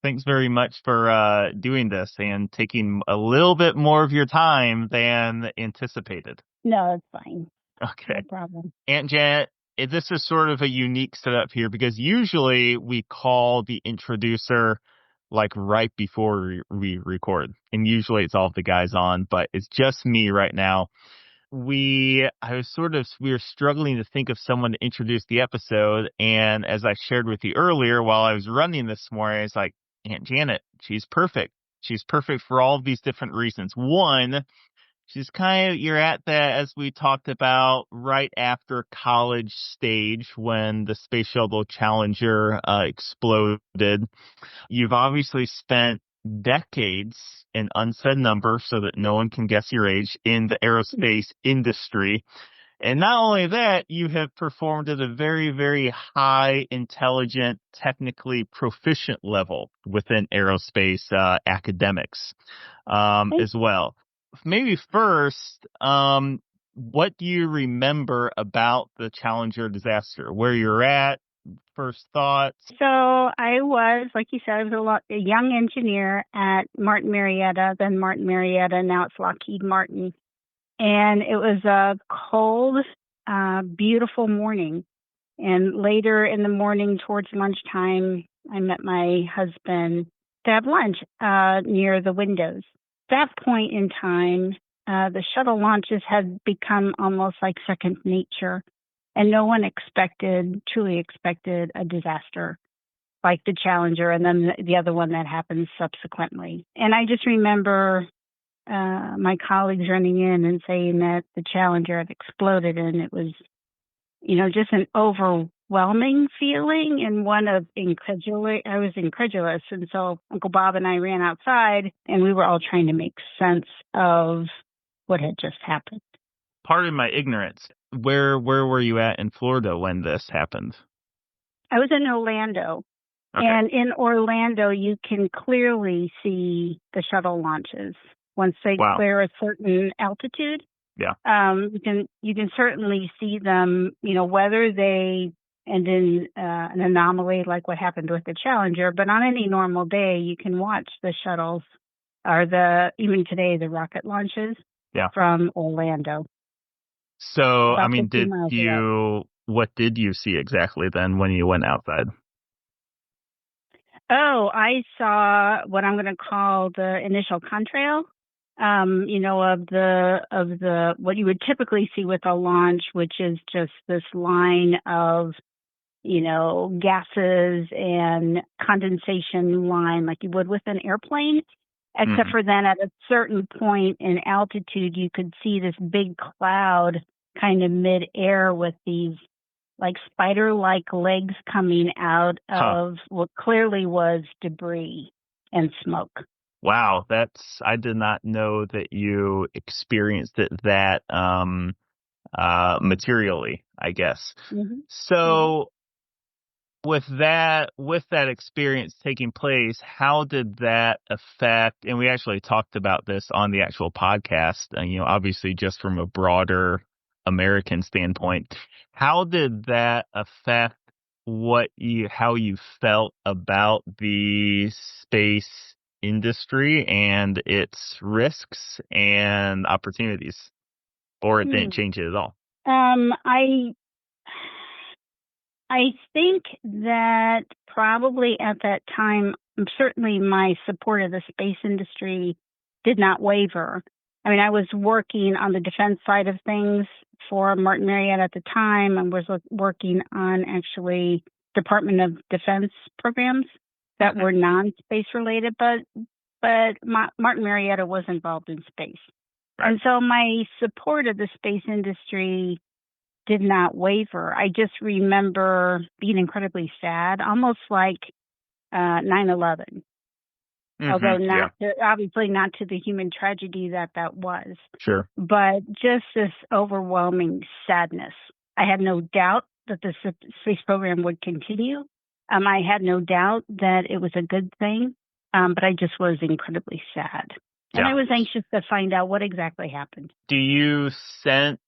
Thanks very much for doing this and taking a little bit more of your time than anticipated. No, it's fine. No Okay. problem. Aunt Janet, this is sort of a unique setup here because usually we call the introducer like right before we record. And usually it's all the guys on, but it's just me right now. We were struggling to think of someone to introduce the episode. And as I shared with you earlier, while I was running this morning, it's like, Aunt Janet, she's perfect. She's perfect for all of these different reasons. One, you're at that, as we talked about, right after college stage when the Space Shuttle Challenger exploded. You've obviously spent decades, an unsaid number so that no one can guess your age, in the aerospace industry. And not only that, you have performed at a very, very high, intelligent, technically proficient level within aerospace academics Thank as well. Maybe first, what do you remember about the Challenger disaster? Where you're at, first thoughts? So I was, like you said, I was a young engineer at Martin Marietta, then Martin Marietta, now it's Lockheed Martin. And it was a cold, beautiful morning. And later in the morning, towards lunchtime, I met my husband to have lunch near the windows. At that point in time, the shuttle launches had become almost like second nature, and no one truly expected a disaster like the Challenger and then the other one that happened subsequently. And I just remember my colleagues running in and saying that the Challenger had exploded, and it was, just an overwhelming feeling and one of incredulity. I was incredulous. And so Uncle Bob and I ran outside and we were all trying to make sense of what had just happened. Pardon my ignorance. Where were you at in Florida when this happened? I was in Orlando. Okay. And in Orlando, you can clearly see the shuttle launches once they clear a certain altitude. Yeah. You can certainly see them, whether they end in an anomaly like what happened with the Challenger, but on any normal day, you can watch the shuttles or even today, the rocket launches from Orlando. So, About 50 miles away. what did you see exactly then when you went outside? Oh, I saw what I'm going to call the initial contrail. Of the what you would typically see with a launch, which is just this line of, gases and condensation line like you would with an airplane, except for then at a certain point in altitude, you could see this big cloud kind of midair with these like spider-like legs coming out of what clearly was debris and smoke. Wow, I did not know that you experienced it that materially, I guess. Mm-hmm. So with that experience taking place, how did that affect, and we actually talked about this on the actual podcast, obviously just from a broader American standpoint, how did that affect how you felt about the space industry and its risks and opportunities, or it didn't change it at all? I think that probably at that time, certainly my support of the space industry did not waver. I mean, I was working on the defense side of things for Martin Marietta at the time. I was working on actually Department of Defense programs that were non-space related, but Martin Marietta was involved in space. Right. And so my support of the space industry did not waver. I just remember being incredibly sad, almost like 9/11. Although obviously not to the human tragedy that was. Sure. But just this overwhelming sadness. I had no doubt that the space program would continue. I had no doubt that it was a good thing, but I just was incredibly sad. And I was anxious to find out what exactly happened. Did you sense,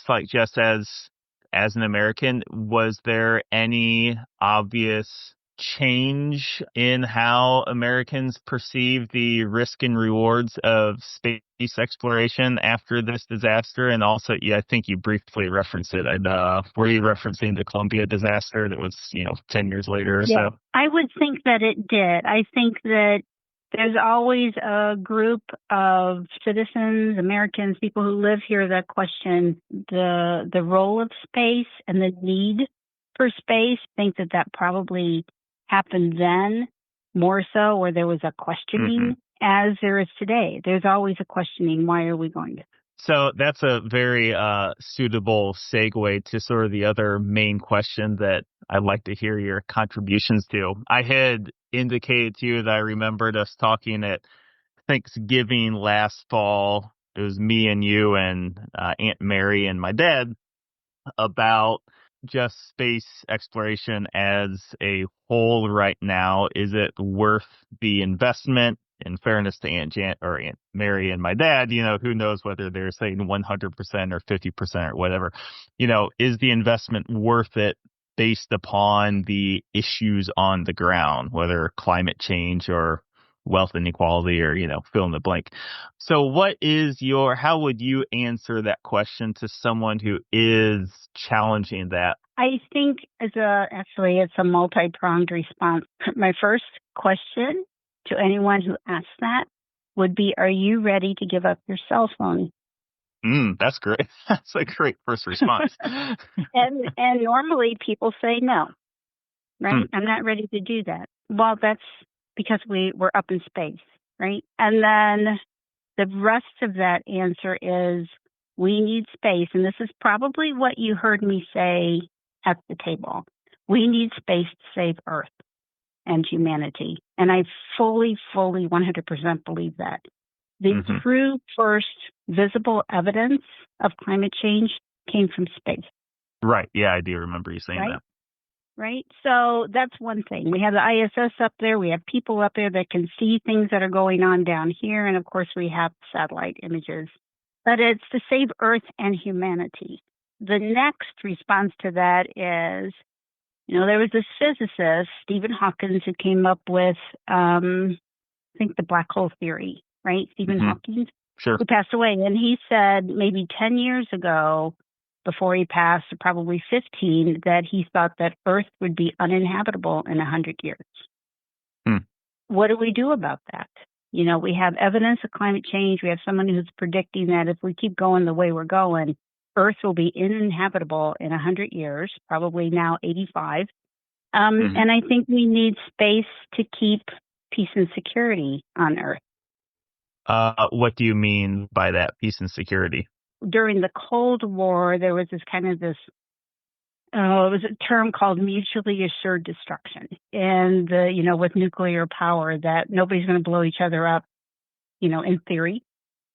like, just as an American, was there any obvious change in how Americans perceive the risk and rewards of space exploration after this disaster? And also, yeah, I think you briefly referenced it. And were you referencing the Columbia disaster that was, 10 years later or Yeah, so? I would think that it did. I think that there's always a group of citizens, Americans, people who live here that question the role of space and the need for space. Think that that probably happened then more so, where there was a questioning as there is today. There's always a questioning. Why are we going to? So that's a very suitable segue to sort of the other main question that I'd like to hear your contributions to. I had indicated to you that I remembered us talking at Thanksgiving last fall. It was me and you and Aunt Mary and my dad about just space exploration as a whole right now. Is it worth the investment? In fairness to Aunt Aunt Mary and my dad, who knows whether they're saying 100% or 50% or whatever, is the investment worth it based upon the issues on the ground, whether climate change or wealth inequality or, fill in the blank. So how would you answer that question to someone who is challenging that? I think actually it's a multi-pronged response. My first question to anyone who asks that would be, are you ready to give up your cell phone? That's great. That's a great first response. and normally people say no, right? I'm not ready to do that. Well, that's because we're up in space, right? And then the rest of that answer is we need space. And this is probably what you heard me say at the table. We need space to save Earth and humanity. And I fully, 100% believe that. The true first visible evidence of climate change came from space. Right. Yeah, I do remember you saying that. Right. So that's one thing. We have the ISS up there. We have people up there that can see things that are going on down here. And of course, we have satellite images. But it's to save Earth and humanity. The next response to that is, there was this physicist, Stephen Hawking, who came up with, I think, the black hole theory, right? Stephen Hawking, sure, who passed away. And he said maybe 10 years ago, before he passed, or probably 15, that he thought that Earth would be uninhabitable in 100 years. What do we do about that? We have evidence of climate change. We have someone who's predicting that if we keep going the way we're going, Earth will be uninhabitable in 100 years, probably now 85. And I think we need space to keep peace and security on Earth. What do you mean by that, peace and security? During the Cold War, there was it was a term called mutually assured destruction. And, with nuclear power, that nobody's going to blow each other up, in theory,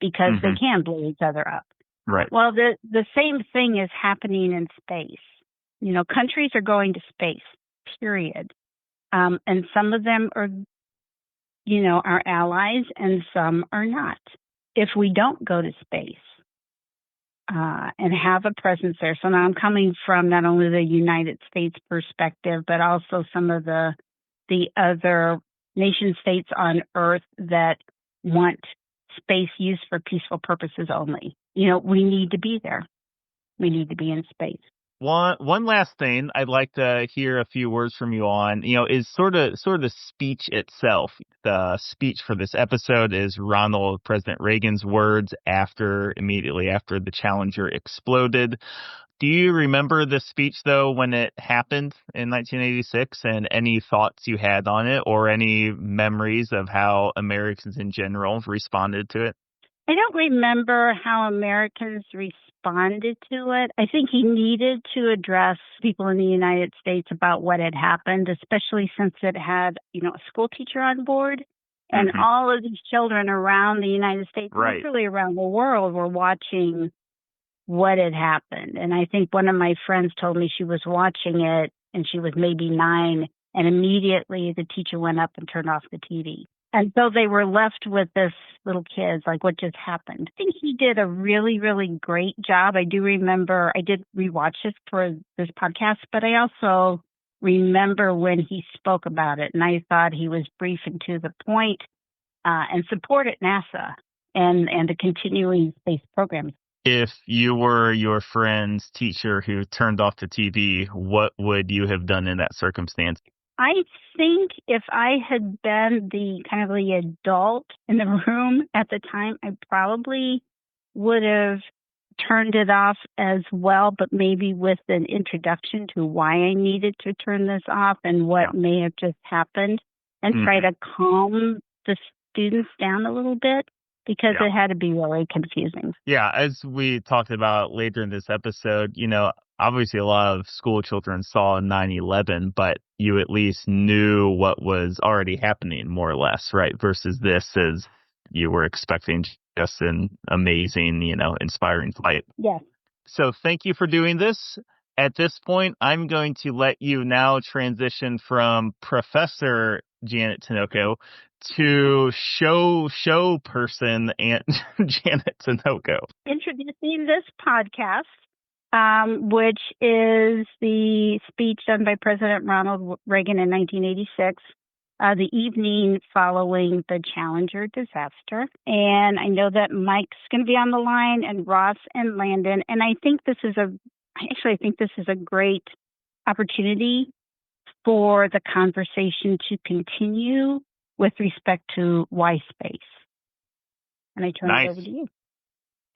because they can blow each other up. Right. Well, the same thing is happening in space. Countries are going to space, period. And some of them are, our allies and some are not. If we don't go to space, and have a presence there. So now I'm coming from not only the United States perspective, but also some of the other nation states on Earth that want space used for peaceful purposes only. We need to be there. We need to be in space. One last thing I'd like to hear a few words from you on, is sort of the speech itself. The speech for this episode is Ronald, President Reagan's words immediately after the Challenger exploded. Do you remember the speech, though, when it happened in 1986, and any thoughts you had on it or any memories of how Americans in general responded to it? I don't remember how Americans responded to it. I think he needed to address people in the United States about what had happened, especially since it had, a school teacher on board. And all of these children around the United States, literally around the world, were watching what had happened. And I think one of my friends told me she was watching it and she was maybe 9, and immediately the teacher went up and turned off the TV. And so they were left with this little kids, like, what just happened? I think he did a really, really great job. I do remember, I did rewatch it for this podcast, but I also remember when he spoke about it. And I thought he was brief and to the point, and supported NASA and the continuing space programs. If you were your friend's teacher who turned off the TV, what would you have done in that circumstance? I think if I had been the adult in the room at the time, I probably would have turned it off as well, but maybe with an introduction to why I needed to turn this off and what may have just happened, and try to calm the students down a little bit, because it had to be really confusing. Yeah, as we talked about later in this episode, obviously a lot of school children saw 9/11, but you at least knew what was already happening, more or less, right? Versus this, as you were expecting just an amazing, inspiring flight. Yes. So thank you for doing this. At this point, I'm going to let you now transition from Professor Janet Tinoco to show person Aunt Janet Tinoco. Introducing this podcast, which is the speech done by President Ronald Reagan in 1986, the evening following the Challenger disaster. And I know that Mike's going to be on the line, and Ross and Landon. And I think this is a great opportunity for the conversation to continue with respect to why space. And I turn it over to you.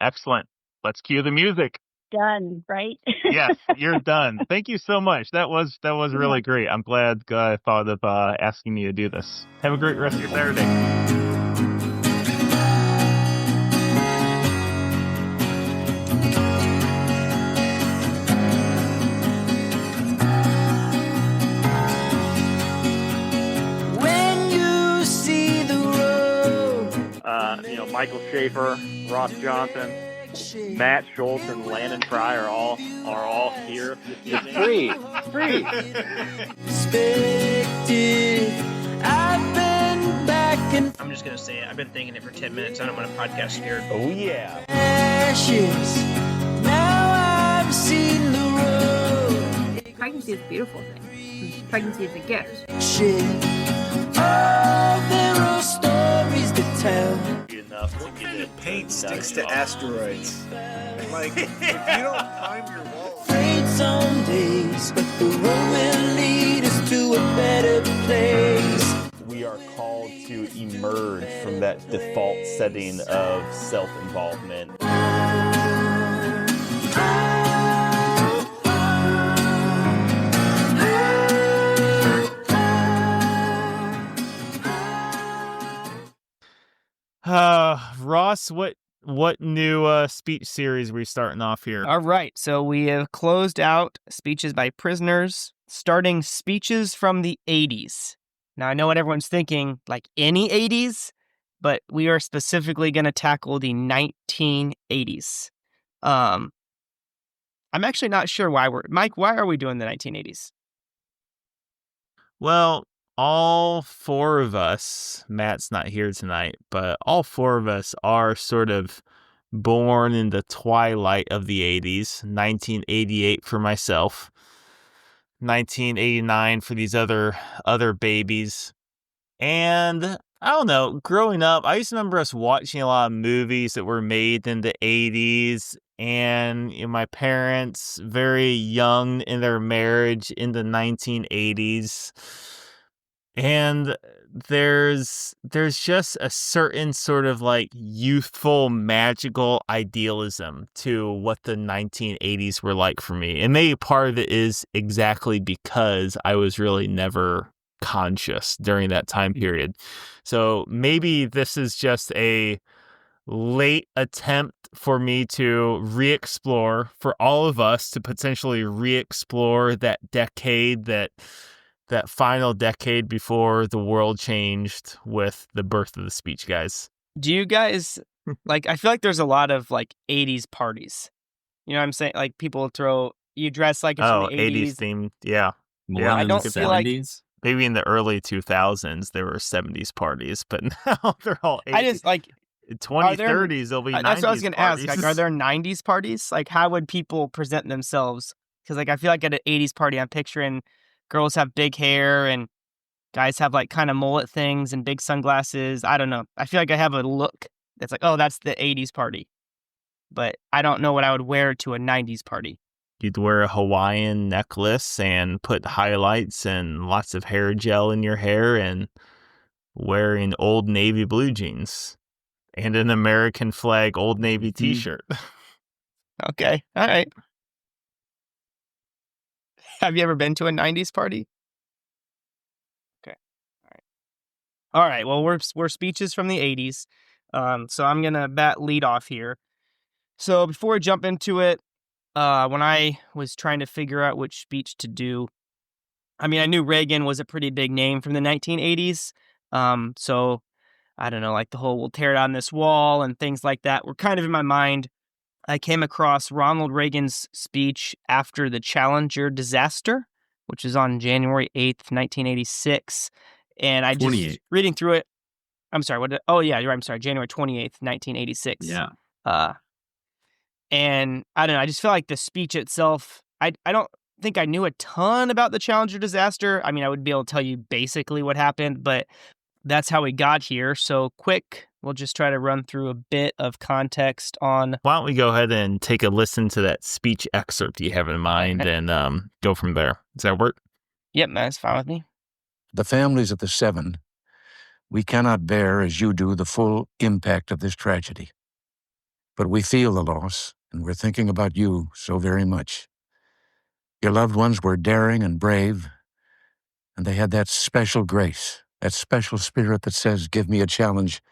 Excellent. Let's cue the music. Done, right? Yes, you're done. Thank you so much. That was really great. I'm glad I thought of asking me to do this. Have a great rest of your Saturday. Michael Schaefer, Ross Johnson, Matt Schultz, and Landon Fry are all here. It's free. I'm just gonna say it. I've been thinking it for 10 minutes. I don't want a podcast here. Oh yeah. Now I've seen the road. Pregnancy is a beautiful thing. Pregnancy is a gift. There are stories to tell. What kind of paint sticks to asteroids? Like, if you don't prime your walls. Some days, but the road will lead us to a better place. We are called to emerge from that default setting of self-involvement. Ross, what new speech series are we starting off here? All right, so we have closed out speeches by prisoners, starting speeches from the 80s. Now, I know what everyone's thinking, like any 80s, but we are specifically going to tackle the 1980s. I'm actually not sure why Mike, why are we doing the 1980s? Well, all four of us, Matt's not here tonight, but all four of us are sort of born in the twilight of the 80s. 1988 for myself, 1989 for these other babies. And I don't know, growing up, I used to remember us watching a lot of movies that were made in the 80s, and my parents very young in their marriage in the 1980s. And there's just a certain sort of like youthful, magical idealism to what the 1980s were like for me. And maybe part of it is exactly because I was really never conscious during that time period. So maybe this is just a late attempt for me to re-explore, for all of us to potentially re-explore that decade, that final decade before the world changed with the birth of the speech guys. Do you guys, I feel like there's a lot of 80s parties. You know what I'm saying? Like people you dress like it's from the 80s. 80s themed, yeah. Yeah, I don't feel like... Maybe in the early 2000s, there were 70s parties, but now they're all 80s. I just, 2030s, there'll be 90s That's what I was going to ask. parties. Are there 90s parties? How would people present themselves? Because, I feel like at an 80s party, I'm picturing girls have big hair and guys have like kind of mullet things and big sunglasses. I don't know. I feel like I have a look that's like, oh, that's the 80s party. But I don't know what I would wear to a 90s party. You'd wear a Hawaiian necklace and put highlights and lots of hair gel in your hair and wearing Old Navy blue jeans and an American flag Old Navy t-shirt. Okay. All right. Have you ever been to a 90s party? Okay. All right. Well, we're speeches from the 80s. So I'm going to lead off here. So before I jump into it, when I was trying to figure out which speech to do, I mean, I knew Reagan was a pretty big name from the 1980s. So I don't know, like the whole "we'll tear down this wall" and things like that were kind of in my mind. I came across Ronald Reagan's speech after the Challenger disaster, which is on January 8th, 1986. And I just reading through it. I'm sorry. Oh, yeah, you're right. I'm sorry. January 28th, 1986. Yeah. And I don't know. I just feel like the speech itself, I don't think I knew a ton about the Challenger disaster. I mean, I would be able to tell you basically what happened, but that's how we got here. So we'll just try to run through a bit of context on. Why don't we go ahead and take a listen to that speech excerpt you have in mind and go from there. Does that work? Yep, that's fine with me. The families of the 7, we cannot bear as you do the full impact of this tragedy. But we feel the loss, and we're thinking about you so very much. Your loved ones were daring and brave, and they had that special grace, that special spirit that says, "Give me a challenge,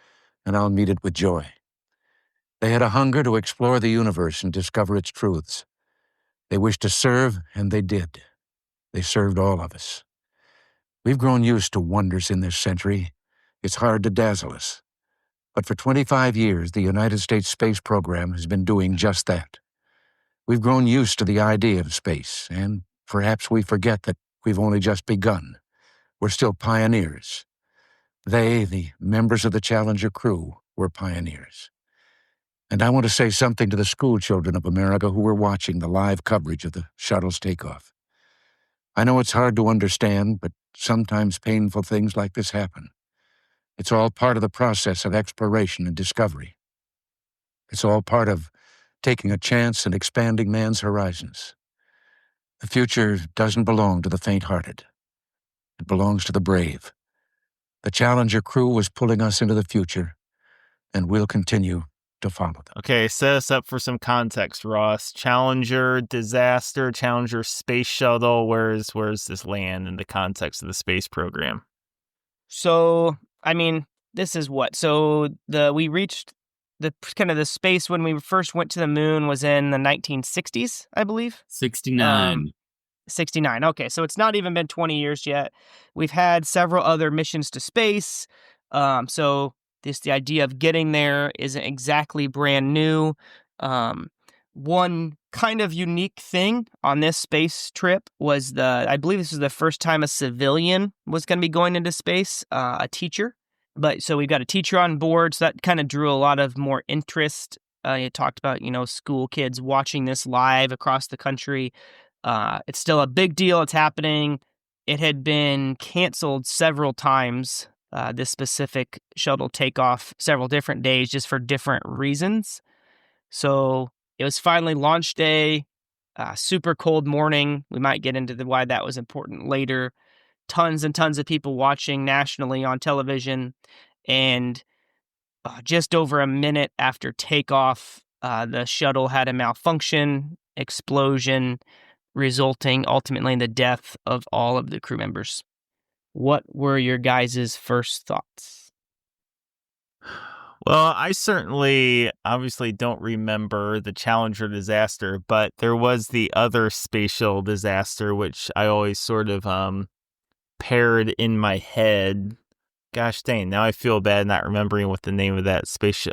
and I'll meet it with joy." They had a hunger to explore the universe and discover its truths. They wished to serve, and they did. They served all of us. We've grown used to wonders in this century. It's hard to dazzle us. But for 25 years, the United States space program has been doing just that. We've grown used to the idea of space, and perhaps we forget that we've only just begun. We're still pioneers. They, the members of the Challenger crew, were pioneers. And I want to say something to the school children of America who were watching the live coverage of the shuttle's takeoff. I know it's hard to understand, but sometimes painful things like this happen. It's all part of the process of exploration and discovery. It's all part of taking a chance and expanding man's horizons. The future doesn't belong to the faint-hearted. It belongs to the brave. The Challenger crew was pulling us into the future, and we'll continue to follow them. Okay, set us up for some context, Ross. Challenger disaster, Challenger space shuttle. Where's this land in the context of the space program? So, I mean, this is what? So we reached the kind of the space when we first went to the moon was in the 1960s, I believe. 69. 69. Okay, so it's not even been 20 years yet. We've had several other missions to space. So the idea of getting there isn't exactly brand new. One kind of unique thing on this space trip was I believe this was the first time a civilian was going to be going into space, a teacher. But so we've got a teacher on board, so that kind of drew a lot of more interest. You talked about, school kids watching this live across the country. It's still a big deal. It's happening. It had been canceled several times, this specific shuttle takeoff, several different days just for different reasons. So it was finally launch day, super cold morning. We might get into why that was important later. Tons and tons of people watching nationally on television. And just over a minute after takeoff, the shuttle had a malfunction, explosion, resulting ultimately in the death of all of the crew members. What were your guys' first thoughts? Well, I certainly obviously don't remember the Challenger disaster, but there was the other spatial disaster, which I always sort of paired in my head. Gosh dang, now I feel bad not remembering what the name of that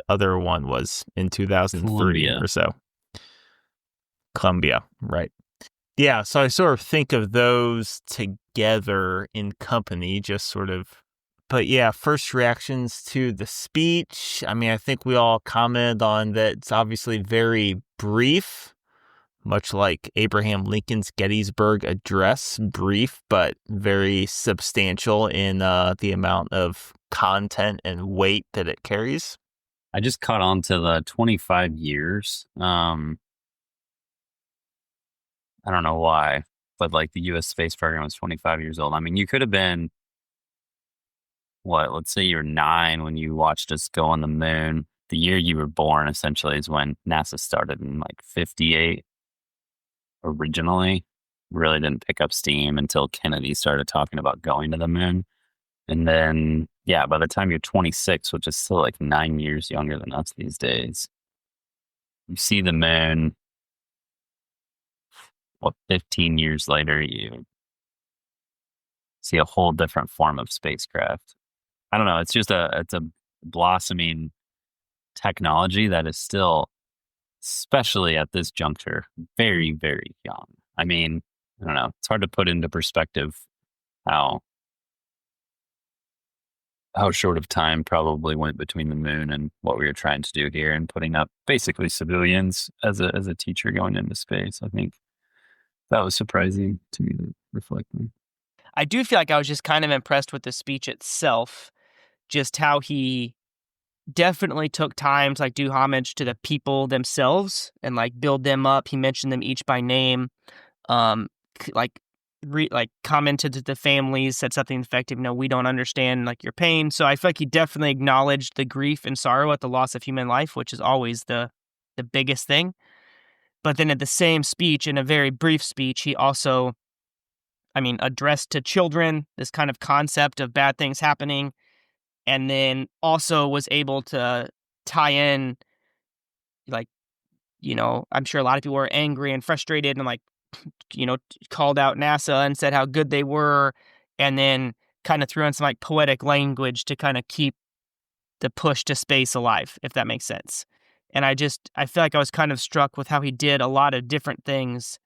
other one was in 2003 or so. Columbia, right. Yeah, so I sort of think of those together in company, just sort of. But yeah, first reactions to the speech. I mean, I think we all commented on that it's obviously very brief, much like Abraham Lincoln's Gettysburg Address, brief but very substantial in the amount of content and weight that it carries. I just caught on to the 25 years. I don't know why, but like the U.S. space program was 25 years old. I mean, you could have been, let's say you're 9 when you watched us go on the moon. The year you were born, essentially, is when NASA started in like 58 originally. Really didn't pick up steam until Kennedy started talking about going to the moon. And then, yeah, by the time you're 26, which is still like 9 years younger than us these days, you see the moon. 15 years later, you see a whole different form of spacecraft. I don't know. It's just it's a blossoming technology that is still, especially at this juncture, very, very young. I mean, I don't know. It's hard to put into perspective how short of time probably went between the moon and what we were trying to do here, and putting up basically civilians as a teacher going into space. I think that was surprising to me to reflect on. I do feel like I was just kind of impressed with the speech itself, just how he definitely took time to like do homage to the people themselves and like build them up. He mentioned them each by name, commented to the families, said something effective, we don't understand like your pain. So I feel like he definitely acknowledged the grief and sorrow at the loss of human life, which is always the biggest thing. But then at the same speech, in a very brief speech, he also, addressed to children this kind of concept of bad things happening, and then also was able to tie in, I'm sure a lot of people were angry and frustrated and called out NASA and said how good they were, and then kind of threw in some poetic language to kind of keep the push to space alive, if that makes sense. And I feel like I was kind of struck with how he did a lot of different things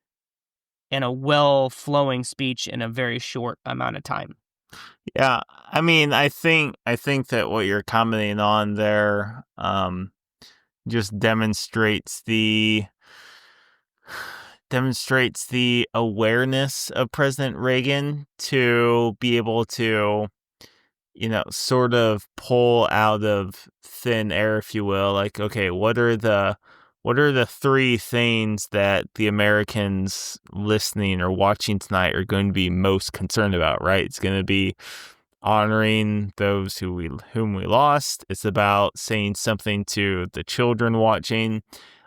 in a well-flowing speech in a very short amount of time. Yeah, I think that what you're commenting on there just demonstrates the awareness of President Reagan to be able to, sort of pull out of thin air, if you will, like, okay, what are the 3 things that the Americans listening or watching tonight are going to be most concerned about, right? It's going to be honoring those whom we lost. It's about saying something to the children watching,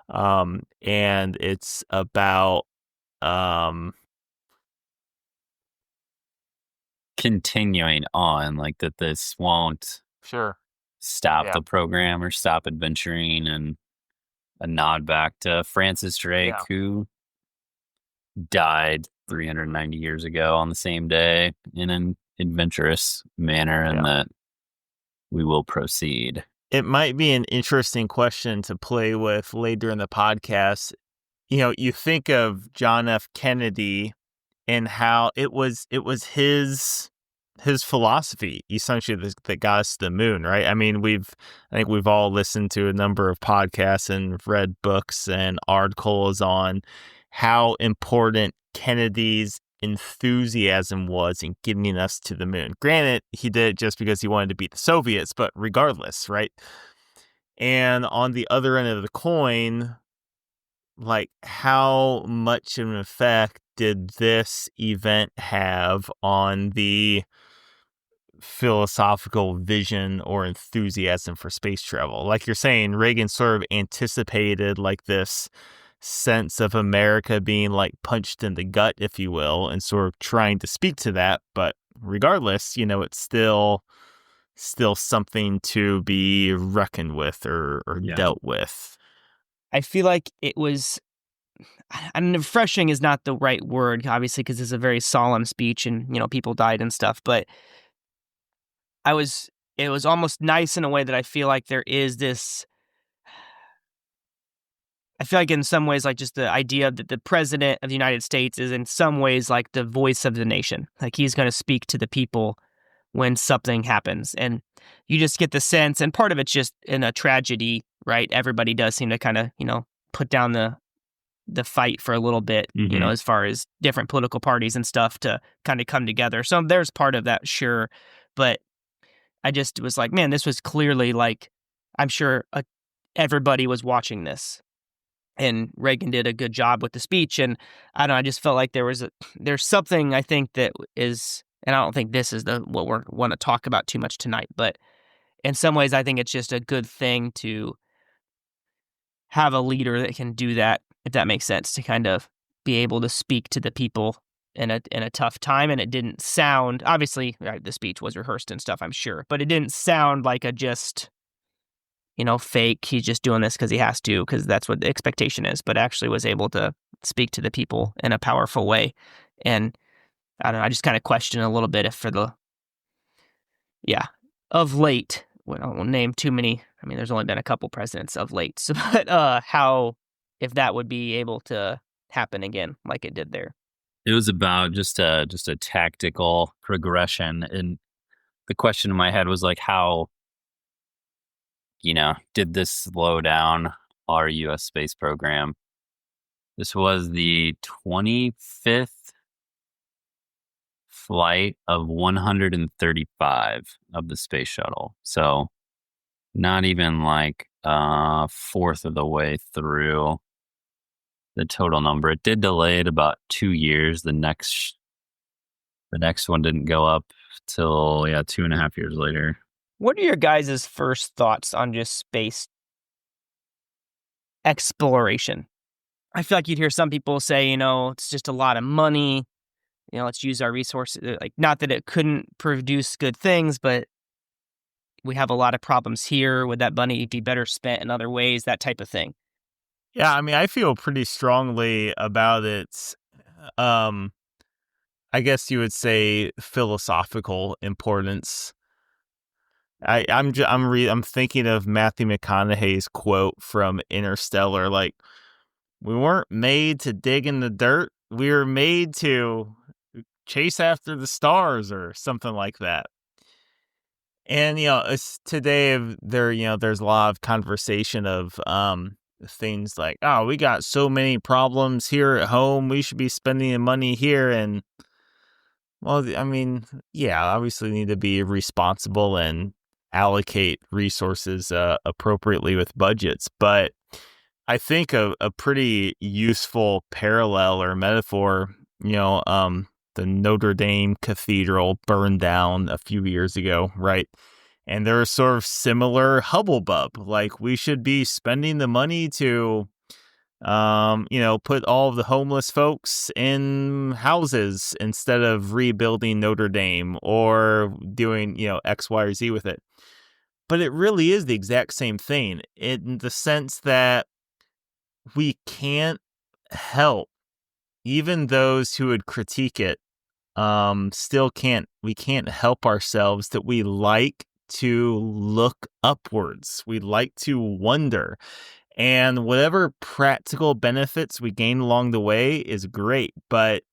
and it's about continuing on, like that this won't stop the program or stop adventuring, and a nod back to Francis Drake, who died 390 years ago on the same day in an adventurous manner, and that we will proceed. It might be an interesting question to play with later in the podcast. You think of John F. Kennedy and how it was his philosophy essentially that got us to the moon, right? I think we've all listened to a number of podcasts and read books and articles on how important Kennedy's enthusiasm was in getting us to the moon. Granted, he did it just because he wanted to beat the Soviets, but regardless, right? And on the other end of the coin, like, how much of an effect did this event have on the philosophical vision or enthusiasm for space travel? Like you're saying, Reagan sort of anticipated like this sense of America being like punched in the gut, if you will, and sort of trying to speak to that. But regardless, it's still something to be reckoned with or dealt with. I feel like it was, and refreshing is not the right word, obviously, because it's a very solemn speech and, people died and stuff. But it was almost nice in a way that I feel like there is this, I feel like in some ways, like just the idea that the president of the United States is in some ways like the voice of the nation. Like he's going to speak to the people when something happens. And you just get the sense, and part of it's just in a tragedy, right? Everybody does seem to kind of, put down the fight for a little bit, as far as different political parties and stuff to kind of come together. So there's part of that, sure. But I just was like, man, this was clearly like, I'm sure everybody was watching this. And Reagan did a good job with the speech. And I don't know, I just felt like there's something I think that is, and I don't think this is what we want to talk about too much tonight, but in some ways, I think it's just a good thing to have a leader that can do that, if that makes sense, to kind of be able to speak to the people in a tough time. And it didn't sound, obviously, the speech was rehearsed and stuff, I'm sure, but it didn't sound like a just, fake, he's just doing this because he has to, because that's what the expectation is, but actually was able to speak to the people in a powerful way. And I don't know, I just kind of question a little bit if of late, I won't name too many. I mean, there's only been a couple presidents of late, so but if that would be able to happen again like it did there. It was about just a tactical progression, and the question in my head was like, how, did this slow down our U.S. space program? This was the 25th flight of 135 of the space shuttle. So not even like a fourth of the way through the total number. It did delay it about 2 years. The next one didn't go up till 2.5 years later. What are your guys' first thoughts on just space exploration? I feel like you'd hear some people say, it's just a lot of money. Let's use our resources. Like, not that it couldn't produce good things, but we have a lot of problems here. Would that money be better spent in other ways? That type of thing. Yeah, I mean, I feel pretty strongly about its, I guess you would say, philosophical importance. I'm thinking of Matthew McConaughey's quote from Interstellar, like, we weren't made to dig in the dirt. We were made to chase after the stars, or something like that. And it's today there's a lot of conversation of things like, oh, we got so many problems here at home, we should be spending the money here. And well, I mean, obviously need to be responsible and allocate resources appropriately with budgets, but I think a pretty useful parallel or metaphor, the Notre Dame Cathedral burned down a few years ago, right? And there was sort of similar hubbub, like we should be spending the money to, put all of the homeless folks in houses instead of rebuilding Notre Dame or doing, X, Y, or Z with it. But it really is the exact same thing in the sense that we can't help, even those who would critique it, we can't help ourselves that we like to look upwards. We like to wonder. And whatever practical benefits we gain along the way is great, but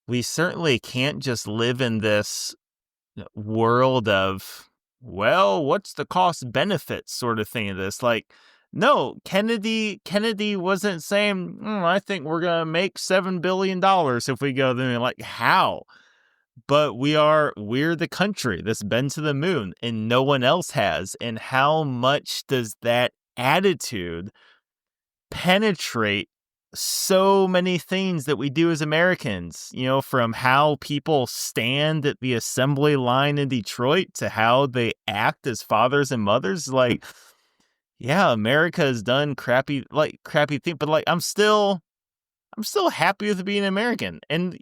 we certainly can't just live in this world of, well, what's the cost benefit sort of thing of this? Like, no, Kennedy wasn't saying, I think we're going to make $7 billion if we go there. Like, how? But we're the country that's been to the moon and no one else has. And how much does that attitude penetrate so many things that we do as Americans, from how people stand at the assembly line in Detroit to how they act as fathers and mothers? Like, yeah, America has done crappy things, but like, I'm still happy with being American. And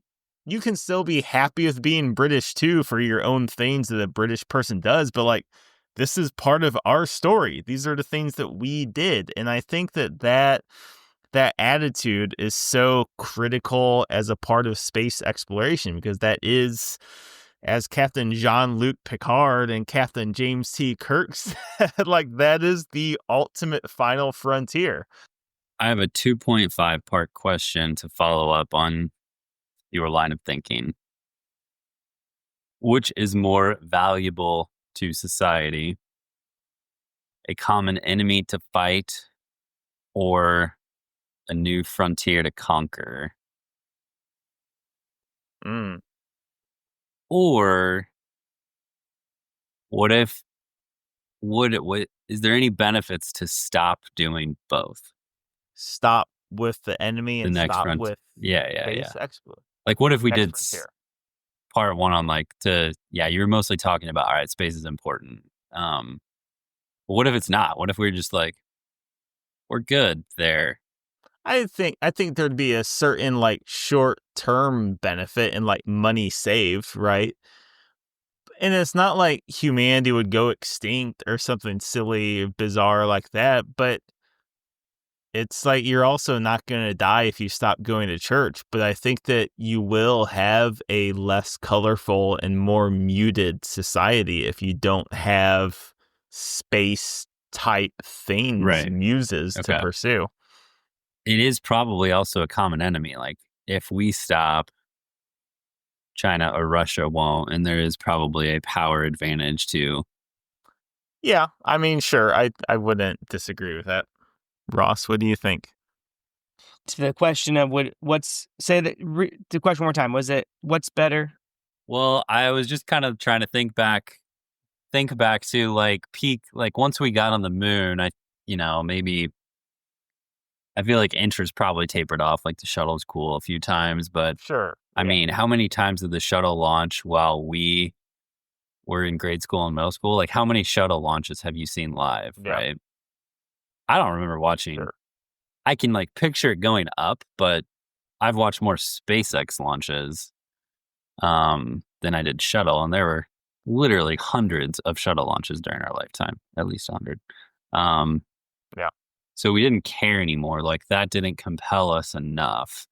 you can still be happy with being British too, for your own things that a British person does. But like, this is part of our story. These are the things that we did. And I think that attitude is so critical as a part of space exploration, because that is, as Captain Jean-Luc Picard and Captain James T. Kirk said, like, that is the ultimate final frontier. I have a 2.5 part question to follow up on your line of thinking. Which is more valuable to society? A common enemy to fight, or a new frontier to conquer. Mm. Or what if what is there any benefits to stop doing both? Stop with the enemy The and next stop front. with Yeah. base exploit. Like what if we Next did frontier. part one on like you were mostly talking about, all right, space is important. What if it's not? What if we're just like, we're good there? I think there'd be a certain like short-term benefit and like money saved, right? And it's not like humanity would go extinct or something silly, bizarre like that, but it's like you're also not going to die if you stop going to church. But I think that you will have a less colorful and more muted society if you don't have space type things, Right. muses to Okay. pursue. It is probably also a common enemy. Like if we stop, China or Russia won't, and there is probably a power advantage too. Yeah, I mean, sure, I wouldn't disagree with that. Ross, what do you think? To the question of the question one more time. Was it what's better? Well, I was just kind of trying to think back to like peak, like once we got on the moon, maybe I feel like interest probably tapered off. Like the shuttle's cool a few times, but Sure. I mean, how many times did the shuttle launch while we were in grade school and middle school? Like how many shuttle launches have you seen live, right? I don't remember watching. Sure. I can like picture it going up, but I've watched more SpaceX launches than I did shuttle, and there were literally hundreds of shuttle launches during our lifetime, at least 100. Yeah. So we didn't care anymore. Like that didn't compel us enough.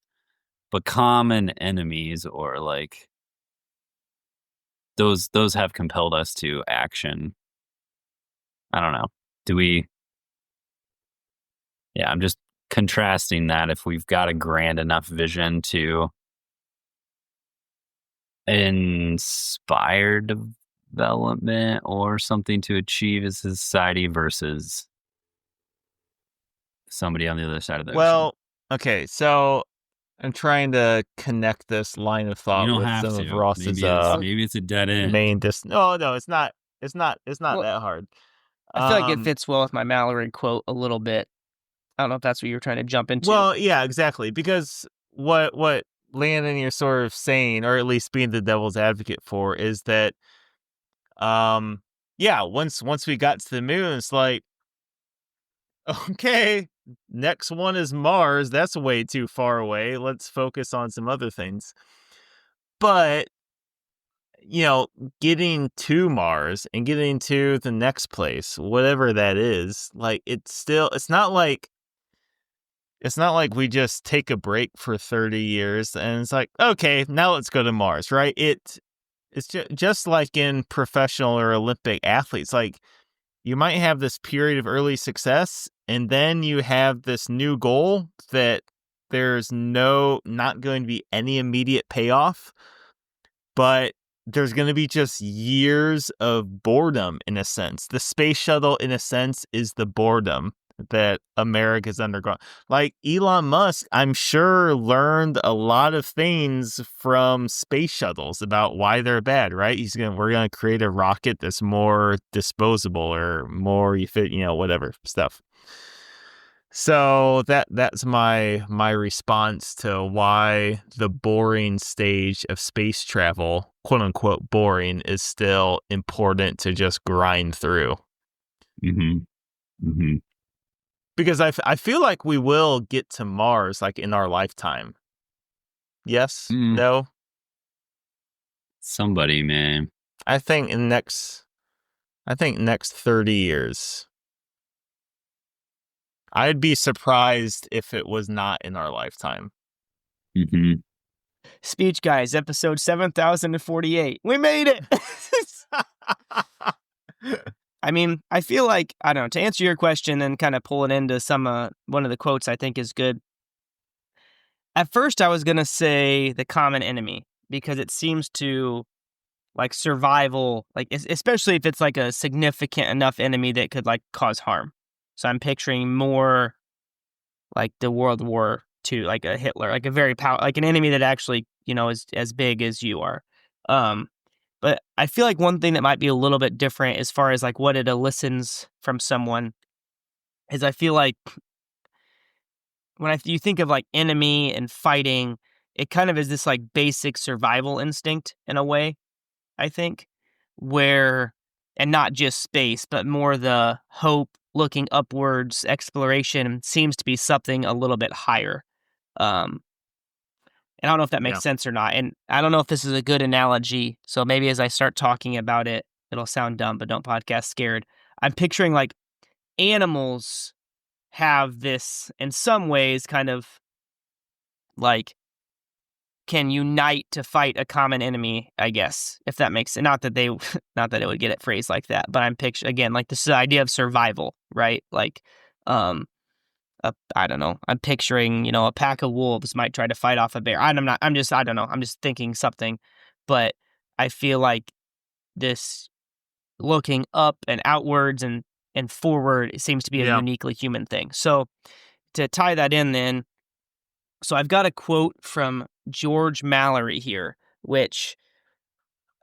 But common enemies or like those have compelled us to action. I don't know. I'm just contrasting that if we've got a grand enough vision to inspire development or something to achieve as a society versus somebody on the other side of the ocean. Well, okay, so I'm trying to connect this line of thought You don't with have some to. of Ross's Maybe it's a dead end. main No, it's not. It's not that hard. I feel like it fits well with my Mallory quote a little bit. I don't know if that's what you were trying to jump into. Well, yeah, exactly. Because what Landon you're sort of saying, or at least being the devil's advocate for, is that once we got to the moon, it's like, okay, next one is Mars. That's way too far away. Let's focus on some other things. But getting to Mars and getting to the next place, whatever that is, like it's not like we just take a break for 30 years and it's like, okay, now let's go to Mars, right? It's just like in professional or Olympic athletes, like you might have this period of early success and then you have this new goal that there's not going to be any immediate payoff, but there's going to be just years of boredom in a sense. The space shuttle, in a sense, is the boredom that America's undergone. Like Elon Musk, I'm sure learned a lot of things from space shuttles about why they're bad, right? We're going to create a rocket that's more disposable or more whatever stuff. So that's my response to why the boring stage of space travel, quote unquote boring, is still important to just grind through. Mm-hmm. Mm-hmm. Because I feel like we will get to Mars like in our lifetime. Yes? No? Somebody, man. I think next 30 years. I'd be surprised if it was not in our lifetime. Mm-hmm. Speech Guys, episode 7048. We made it! I mean, I feel like, I don't know, to answer your question and kind of pull it into one of the quotes I think is good. At first, I was going to say the common enemy, because it seems to, like, survival, like, especially if it's, like, a significant enough enemy that could, like, cause harm. So I'm picturing more, like the World War II, like a Hitler, like a very like an enemy that actually, is as big as you are. But I feel like one thing that might be a little bit different as far as like what it elicits from someone is I feel like when you think of like enemy and fighting, it kind of is this like basic survival instinct in a way, I think, where, and not just space, but more the hope, looking upwards, exploration seems to be something a little bit higher. And I don't know if that makes sense or not. And I don't know if this is a good analogy. So maybe as I start talking about it, it'll sound dumb, but don't podcast scared. I'm picturing like animals have this, in some ways, kind of like can unite to fight a common enemy, I guess, if that makes sense. Not that it would get it phrased like that, but I'm picturing, again, like this idea of survival, right? Like, I don't know. I'm picturing, a pack of wolves might try to fight off a bear. I don't know. I'm just thinking something, but I feel like this looking up and outwards and forward, it seems to be a uniquely human thing. So to tie that in then, so I've got a quote from George Mallory here, which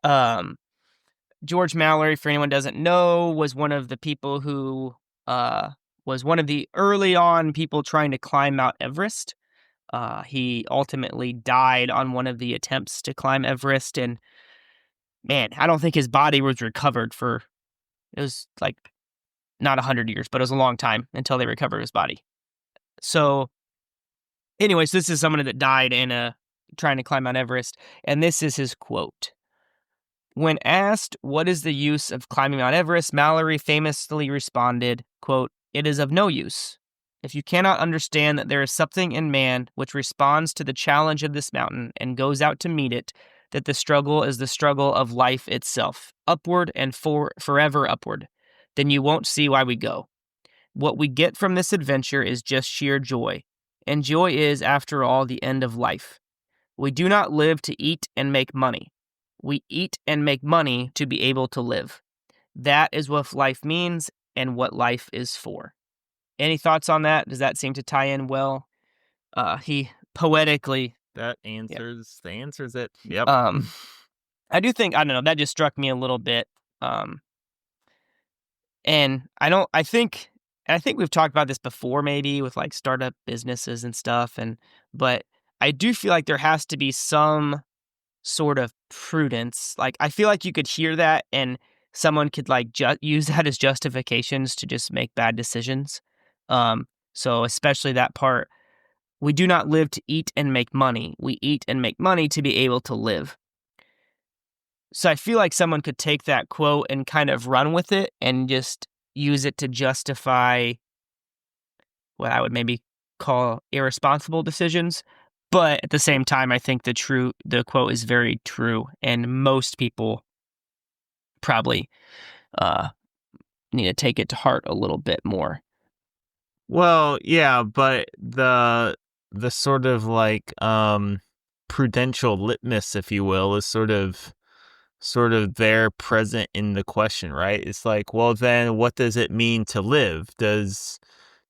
George Mallory, for anyone who doesn't know, was one of the people who was one of the early on people trying to climb Mount Everest. He ultimately died on one of the attempts to climb Everest, and man, I don't think his body was recovered for, it was like not 100 years, but it was a long time until they recovered his body. So anyways, this is someone that died in trying to climb Mount Everest, and this is his quote. When asked what is the use of climbing Mount Everest, Mallory famously responded, quote, "It is of no use. If you cannot understand that there is something in man which responds to the challenge of this mountain and goes out to meet it, that the struggle is the struggle of life itself, upward and forever upward, then you won't see why we go. What we get from this adventure is just sheer joy, and joy is, after all, the end of life. We do not live to eat and make money. We eat and make money to be able to live. That is what life means and what life is for." Any thoughts on that? Does that seem to tie in well? He poetically... That answers it. Yep. I do think, I don't know, that just struck me a little bit. And I think we've talked about this before, maybe with like startup businesses and stuff. But I do feel like there has to be some sort of prudence. Like, I feel like you could hear that and someone could like use that as justifications to just make bad decisions. So especially that part, we do not live to eat and make money. We eat and make money to be able to live. So I feel like someone could take that quote and kind of run with it and just use it to justify what I would maybe call irresponsible decisions. But at the same time, I think the quote is very true, and most people probably need to take it to heart a little bit more. Well, yeah, but the sort of like prudential litmus, if you will, is sort of there present in the question, right? It's like, well, then what does it mean to live? Does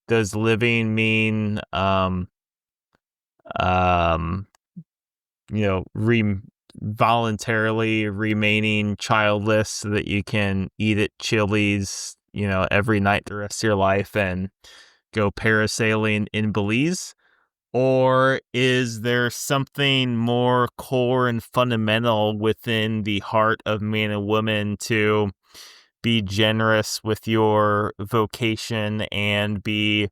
living mean voluntarily remaining childless so that you can eat at Chili's, every night the rest of your life and go parasailing in Belize? Or is there something more core and fundamental within the heart of man and woman to be generous with your vocation and be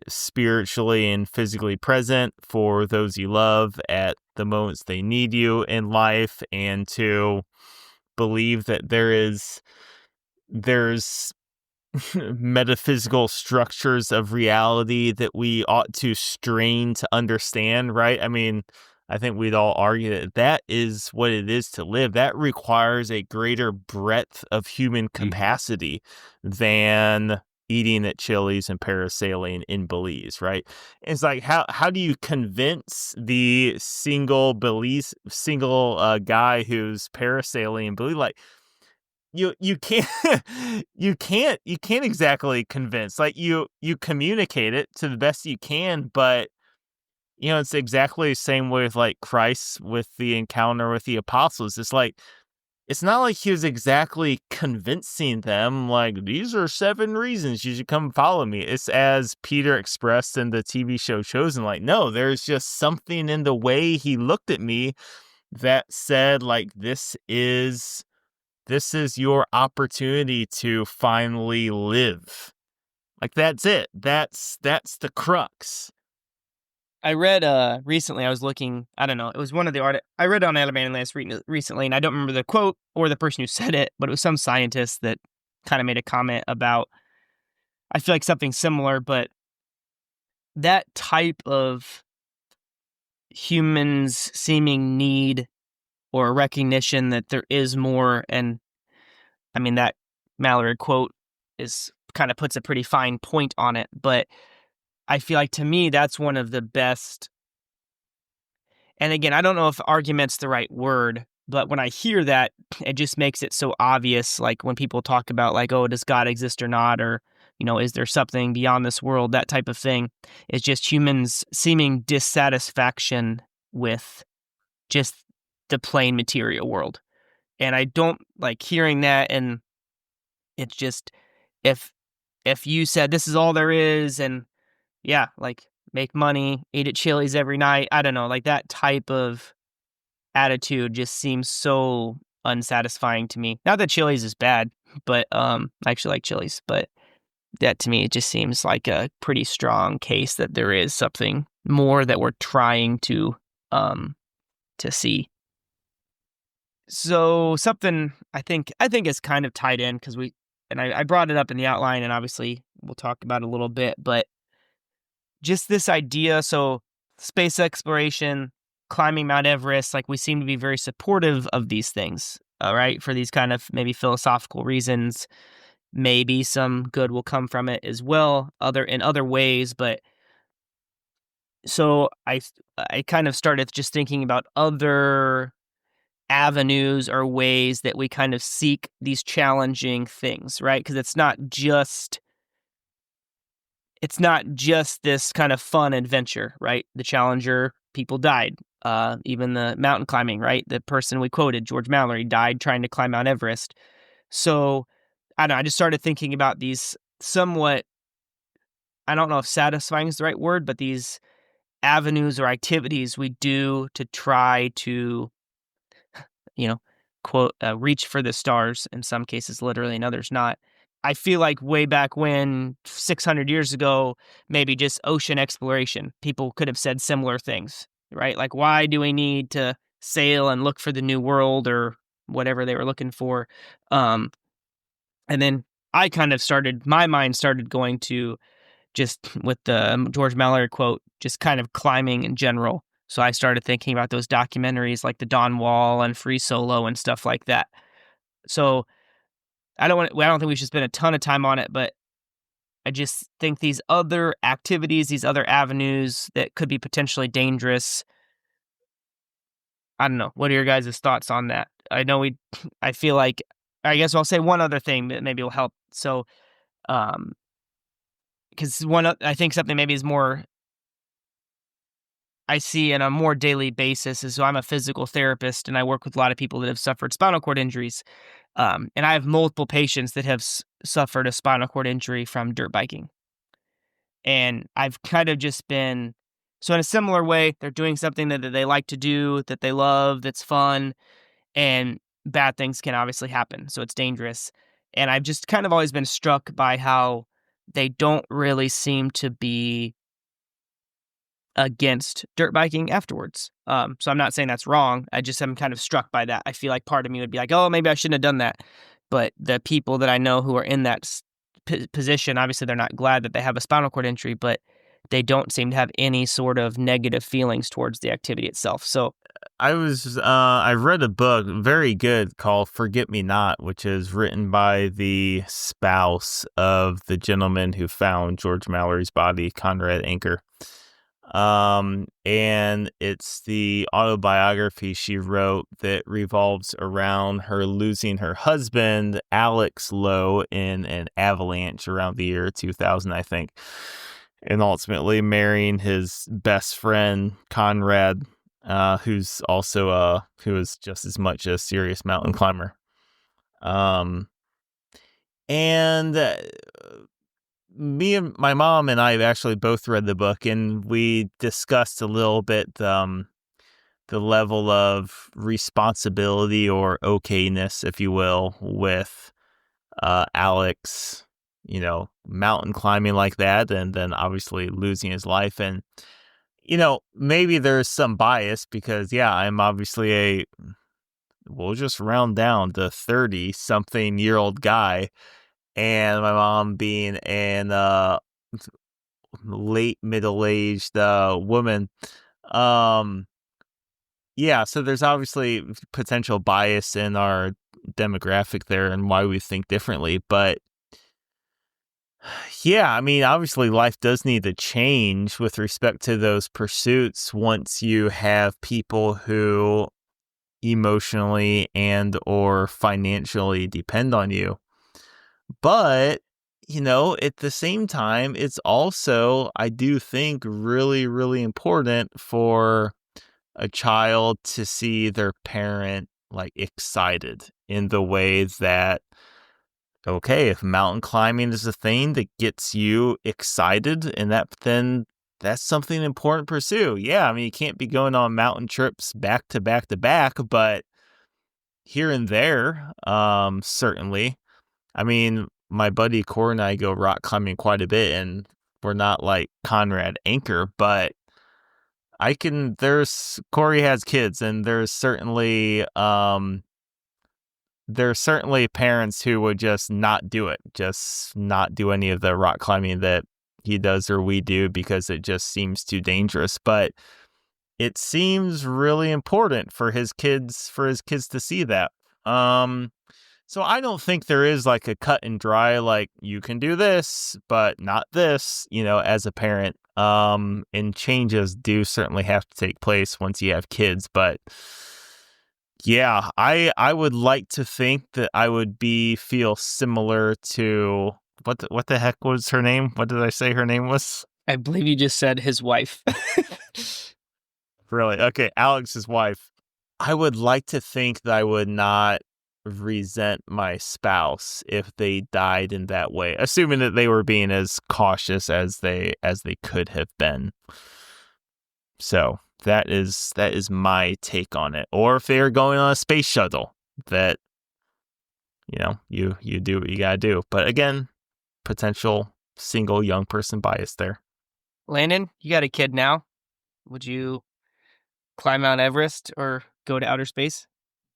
spiritually and physically present for those you love at the moments they need you in life, and to believe that there's metaphysical structures of reality that we ought to strain to understand, right? I mean, I think we'd all argue that is what it is to live. That requires a greater breadth of human capacity than eating at Chili's and parasailing in Belize, right? It's like, how do you convince the single guy who's parasailing in Belize, like, you can't you can't exactly convince. Like you communicate it to the best you can, but it's exactly the same way with like Christ with the encounter with the apostles. It's like it's not like he was exactly convincing them, like, these are 7 reasons you should come follow me. It's as Peter expressed in the TV show Chosen, like, no, there's just something in the way he looked at me that said, like, this is your opportunity to finally live. Like, that's it. That's the crux. I read recently, I was looking, I don't know, it was one of the I read on Animated Last recently, and I don't remember the quote or the person who said it, but it was some scientist that kind of made a comment about, I feel like something similar, but that type of humans seeming need or recognition that there is more, and I mean, that Mallory quote is kind of puts a pretty fine point on it, but I feel like to me, that's one of the best. And again, I don't know if argument's the right word, but when I hear that, it just makes it so obvious. Like when people talk about like, oh, does God exist or not? Or, is there something beyond this world? That type of thing. It's just humans seeming dissatisfaction with just the plain material world. And I don't like hearing that. And it's just, if you said this is all there is, and yeah, like make money, eat at Chili's every night, I don't know, like that type of attitude just seems so unsatisfying to me. Not that Chili's is bad, but I actually like Chili's, but that to me it just seems like a pretty strong case that there is something more that we're trying to see. So something I think is kind of tied in because I brought it up in the outline, and obviously we'll talk about it a little bit, but just this idea, so space exploration, climbing Mount Everest, like we seem to be very supportive of these things, right? For these kind of maybe philosophical reasons, maybe some good will come from it as well, in other ways. But so I kind of started just thinking about other avenues or ways that we kind of seek these challenging things, right? Because it's not just this kind of fun adventure, right? The Challenger, people died. Even the mountain climbing, right? The person we quoted, George Mallory, died trying to climb Mount Everest. So, I don't know, I just started thinking about these somewhat, I don't know if satisfying is the right word, but these avenues or activities we do to try to, quote, reach for the stars, in some cases literally, in others not. I feel like way back when, 600 years ago, maybe just ocean exploration, people could have said similar things, right? Like, why do we need to sail and look for the new world or whatever they were looking for? And then my mind started going to just with the George Mallory quote, just kind of climbing in general. So I started thinking about those documentaries like the Dawn Wall and Free Solo and stuff like that. So I don't think we should spend a ton of time on it, but I just think these other activities, these other avenues that could be potentially dangerous. I don't know. What are your guys' thoughts on that? I feel like, I guess I'll say one other thing that maybe will help. So, because I think something maybe is more I see on a more daily basis is, so I'm a physical therapist and I work with a lot of people that have suffered spinal cord injuries. And I have multiple patients that have suffered a spinal cord injury from dirt biking. And I've kind of just been, so in a similar way, they're doing something that they like to do, that they love, that's fun, and bad things can obviously happen. So it's dangerous. And I've just kind of always been struck by how they don't really seem to be against dirt biking afterwards. So I'm not saying that's wrong. I just am kind of struck by that. I feel like part of me would be like, oh, maybe I shouldn't have done that. But the people that I know who are in that position, obviously they're not glad that they have a spinal cord injury, but they don't seem to have any sort of negative feelings towards the activity itself. So I read a book very good called Forget Me Not, which is written by the spouse of the gentleman who found George Mallory's body, Conrad Anker. And it's the autobiography she wrote that revolves around her losing her husband, Alex Lowe, in an avalanche around the year 2000, I think, and ultimately marrying his best friend, Conrad, who's also who is just as much a serious mountain climber. And me and my mom and I have actually both read the book, and we discussed a little bit the level of responsibility or okayness, if you will, with Alex, mountain climbing like that, and then obviously losing his life. And, maybe there's some bias because, I'm obviously we'll just round down to 30-something-year-old guy, and my mom being an late middle-aged woman. So there's obviously potential bias in our demographic there and why we think differently. But obviously life does need to change with respect to those pursuits once you have people who emotionally and or financially depend on you. But, at the same time, it's also, I do think, really, really important for a child to see their parent like excited in the way that, okay, if mountain climbing is a thing that gets you excited and then that's something important to pursue. Yeah, you can't be going on mountain trips back to back to back, but here and there, certainly. My buddy Corey and I go rock climbing quite a bit, and we're not like Conrad Anchor, but Corey has kids, and there's certainly parents who would just not do it, just not do any of the rock climbing that he does or we do because it just seems too dangerous. But it seems really important for his kids to see that. So I don't think there is like a cut and dry, like you can do this, but not this, as a parent. And changes do certainly have to take place once you have kids. But yeah, I would like to think that I would feel similar to what the heck was her name? What did I say her name was? I believe you just said his wife. Really? Okay, Alex's wife. I would like to think that I would not resent my spouse if they died in that way, assuming that they were being as cautious as they could have been. So that is my take on it. Or if they're going on a space shuttle, that you do what you gotta do. But again, potential single young person bias there. Landon, you got a kid now. Would you climb Mount Everest or go to outer space?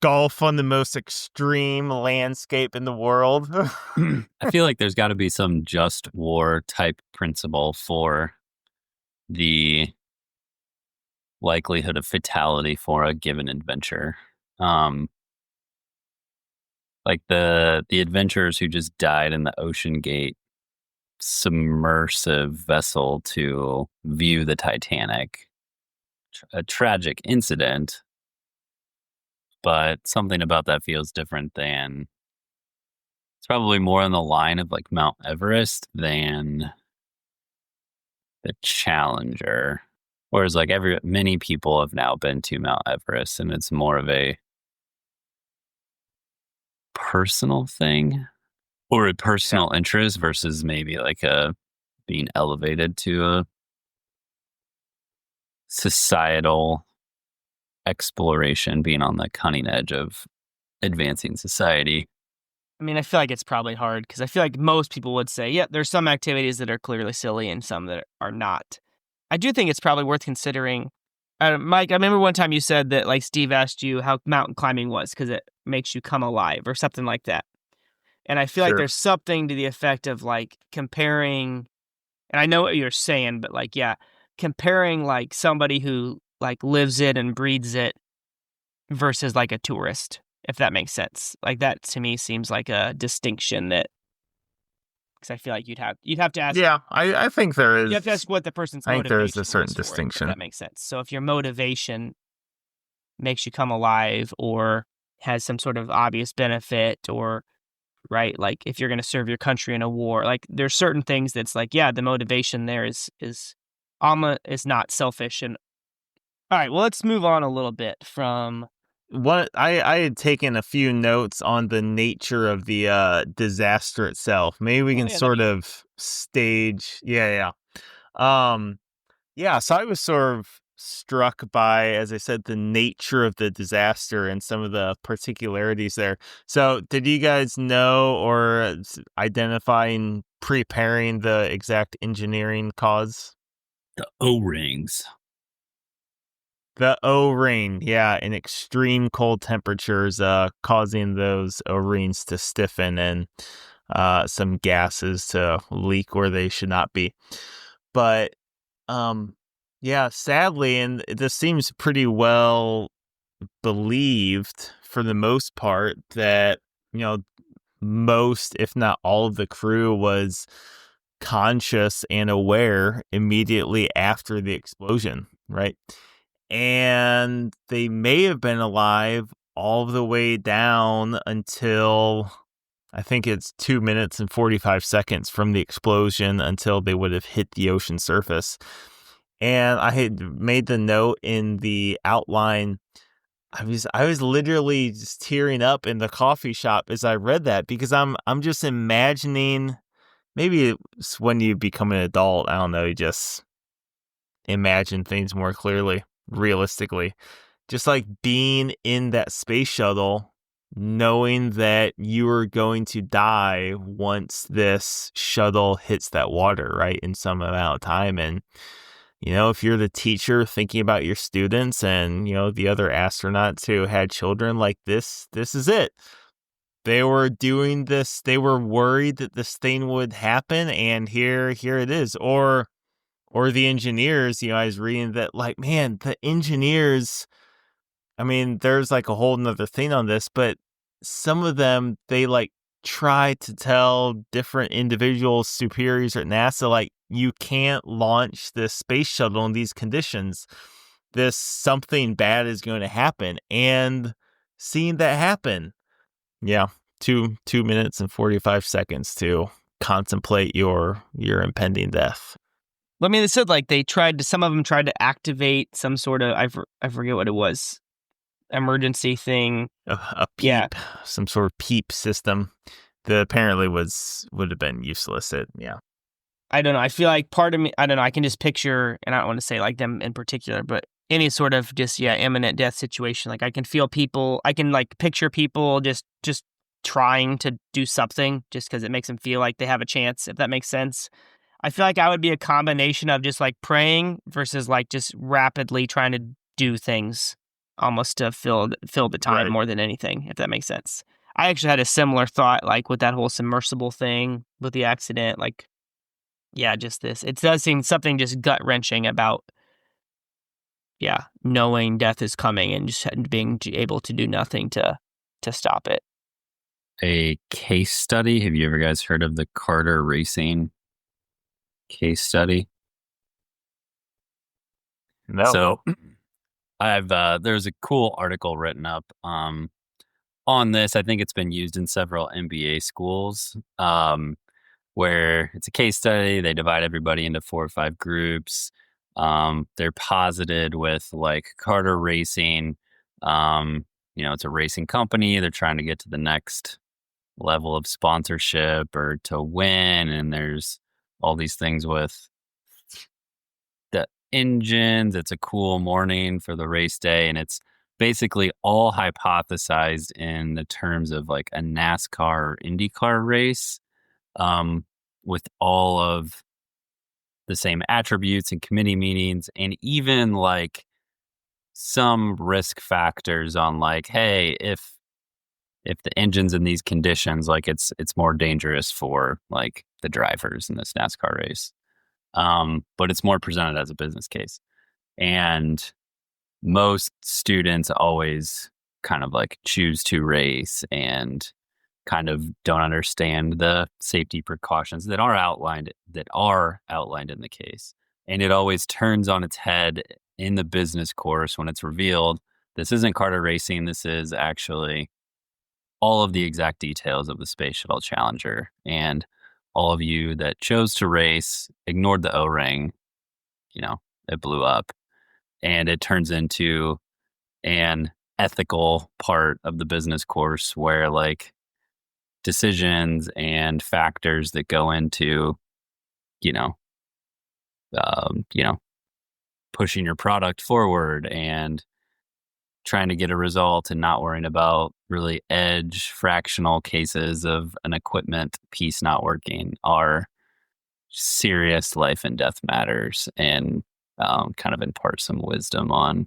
Golf on the most extreme landscape in the world. I feel like there's got to be some just war type principle for the likelihood of fatality for a given adventure. Like the adventurers who just died in the Ocean Gate submersive vessel to view the Titanic. A tragic incident, but something about that feels different than, it's probably more on the line of like Mount Everest than the Challenger. Whereas like many people have now been to Mount Everest, and it's more of a personal thing or a personal interest versus maybe like a being elevated to a societal exploration, being on the cutting edge of advancing society. I feel like it's probably hard because I feel like most people would say, yeah, there's some activities that are clearly silly and some that are not. I do think it's probably worth considering. Mike, I remember one time you said that like Steve asked you how mountain climbing was because it makes you come alive or something like that. And I feel like there's something to the effect of like comparing, and I know what you're saying, but like, comparing like somebody who like lives it and breathes it versus like a tourist, if that makes sense. Like that to me seems like a distinction that Because I feel like you'd have to ask. Yeah, I think there is. You have to ask what the person's I think motivation there is a certain was for it, distinction. if that makes sense. So if your motivation makes you come alive or has some sort of obvious benefit, or right, like if you're going to serve your country in a war, like there's certain things that's like, yeah, the motivation there is not selfish. And all right, well, let's move on a little bit from what I had taken a few notes on the nature of the disaster itself. Maybe we can sort of stage. Yeah. So I was sort of struck by, as I said, the nature of the disaster and some of the particularities there. So did you guys know or identify in preparing the exact engineering cause? The O-rings. The O-ring, yeah, in extreme cold temperatures, causing those O-rings to stiffen and some gases to leak where they should not be. But, yeah, sadly, and this seems pretty well believed for the most part that, most, if not all of the crew was conscious and aware immediately after the explosion, right? And they may have been alive all the way down until I think it's 2 minutes and 45 seconds from the explosion until they would have hit the ocean surface. And I had made the note in the outline. I was literally just tearing up in the coffee shop as I read that, because I'm just imagining, maybe it's when you become an adult, I don't know, you just imagine things more clearly, realistically. Just like being in that space shuttle, knowing that you are going to die once this shuttle hits that water, right, in some amount of time. And, if you're the teacher thinking about your students and, the other astronauts who had children, like this is it. They were doing this. They were worried that this thing would happen, and here it is. Or the engineers, I was reading that, like, man, the engineers, I mean, there's like a whole nother thing on this, but some of them, they like try to tell different individuals, superiors at NASA, like, you can't launch this space shuttle in these conditions. Something bad is going to happen. And seeing that happen, yeah, 2 minutes and 45 seconds to contemplate your impending death. I mean, they said like some of them tried to activate some sort of, I forget what it was, emergency thing. A PEEP, some sort of PEEP system that apparently would have been useless. I don't know. I feel like part of me, I don't know, I can just picture, and I don't want to say like them in particular, but any sort of just, imminent death situation. Like I can feel people, I can like picture people just trying to do something just because it makes them feel like they have a chance, if that makes sense. I feel like I would be a combination of just like praying versus like just rapidly trying to do things almost to fill the time more than anything, if that makes sense. I actually had a similar thought, like with that whole submersible thing with the accident, like, just this. It does seem something just gut-wrenching about, knowing death is coming and just being able to do nothing to stop it. A case study. Have you ever guys heard of the Carter Racing case study? No. So there's a cool article written up on this. I think it's been used in several MBA schools, where it's a case study. They divide everybody into 4 or 5 groups. They're posited with like Carter Racing. It's a racing company. They're trying to get to the next level of sponsorship or to win. And there's all these things with the engines. It's a cool morning for the race day. And it's basically all hypothesized in the terms of like a NASCAR or IndyCar race, with all of the same attributes and committee meetings, and even like some risk factors on like, hey, if the engine's in these conditions, like it's more dangerous for like the drivers in this NASCAR race. But it's more presented as a business case. And most students always kind of like choose to race and kind of don't understand the safety precautions that are outlined in the case. And it always turns on its head in the business course when it's revealed this isn't Carter racing. This is actually all of the exact details of the Space Shuttle Challenger. And all of you that chose to race ignored the O-ring. It blew up. And it turns into an ethical part of the business course where like decisions and factors that go into, you know, pushing your product forward and trying to get a result and not worrying about really edge fractional cases of an equipment piece not working are serious life and death matters, and kind of impart some wisdom on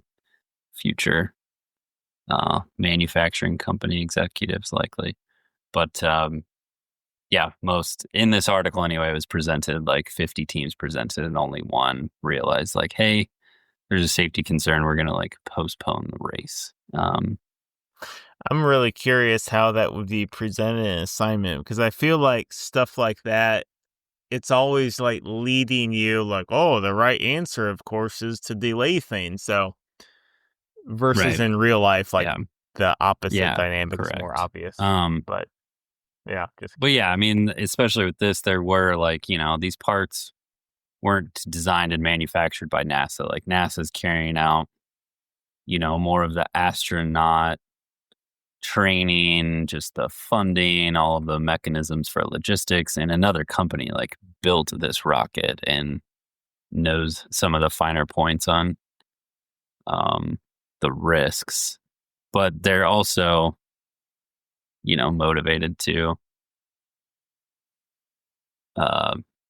future manufacturing company executives likely. But most in this article anyway, it was presented like 50 teams presented and only one realized like, hey, there's a safety concern. We're going to like postpone the race. I'm really curious how that would be presented in an assignment, because I feel like stuff like that, it's always like leading you like, oh, the right answer, of course, is to delay things. So versus Right. in real life, like the opposite Yeah, dynamic is correct. more obvious. But yeah. But yeah, I mean, especially with this, there were like, these parts weren't designed and manufactured by NASA. Like NASA's carrying out, more of the astronaut training, just the funding, all of the mechanisms for logistics, and another company like built this rocket and knows some of the finer points on the risks. But they're also, motivated to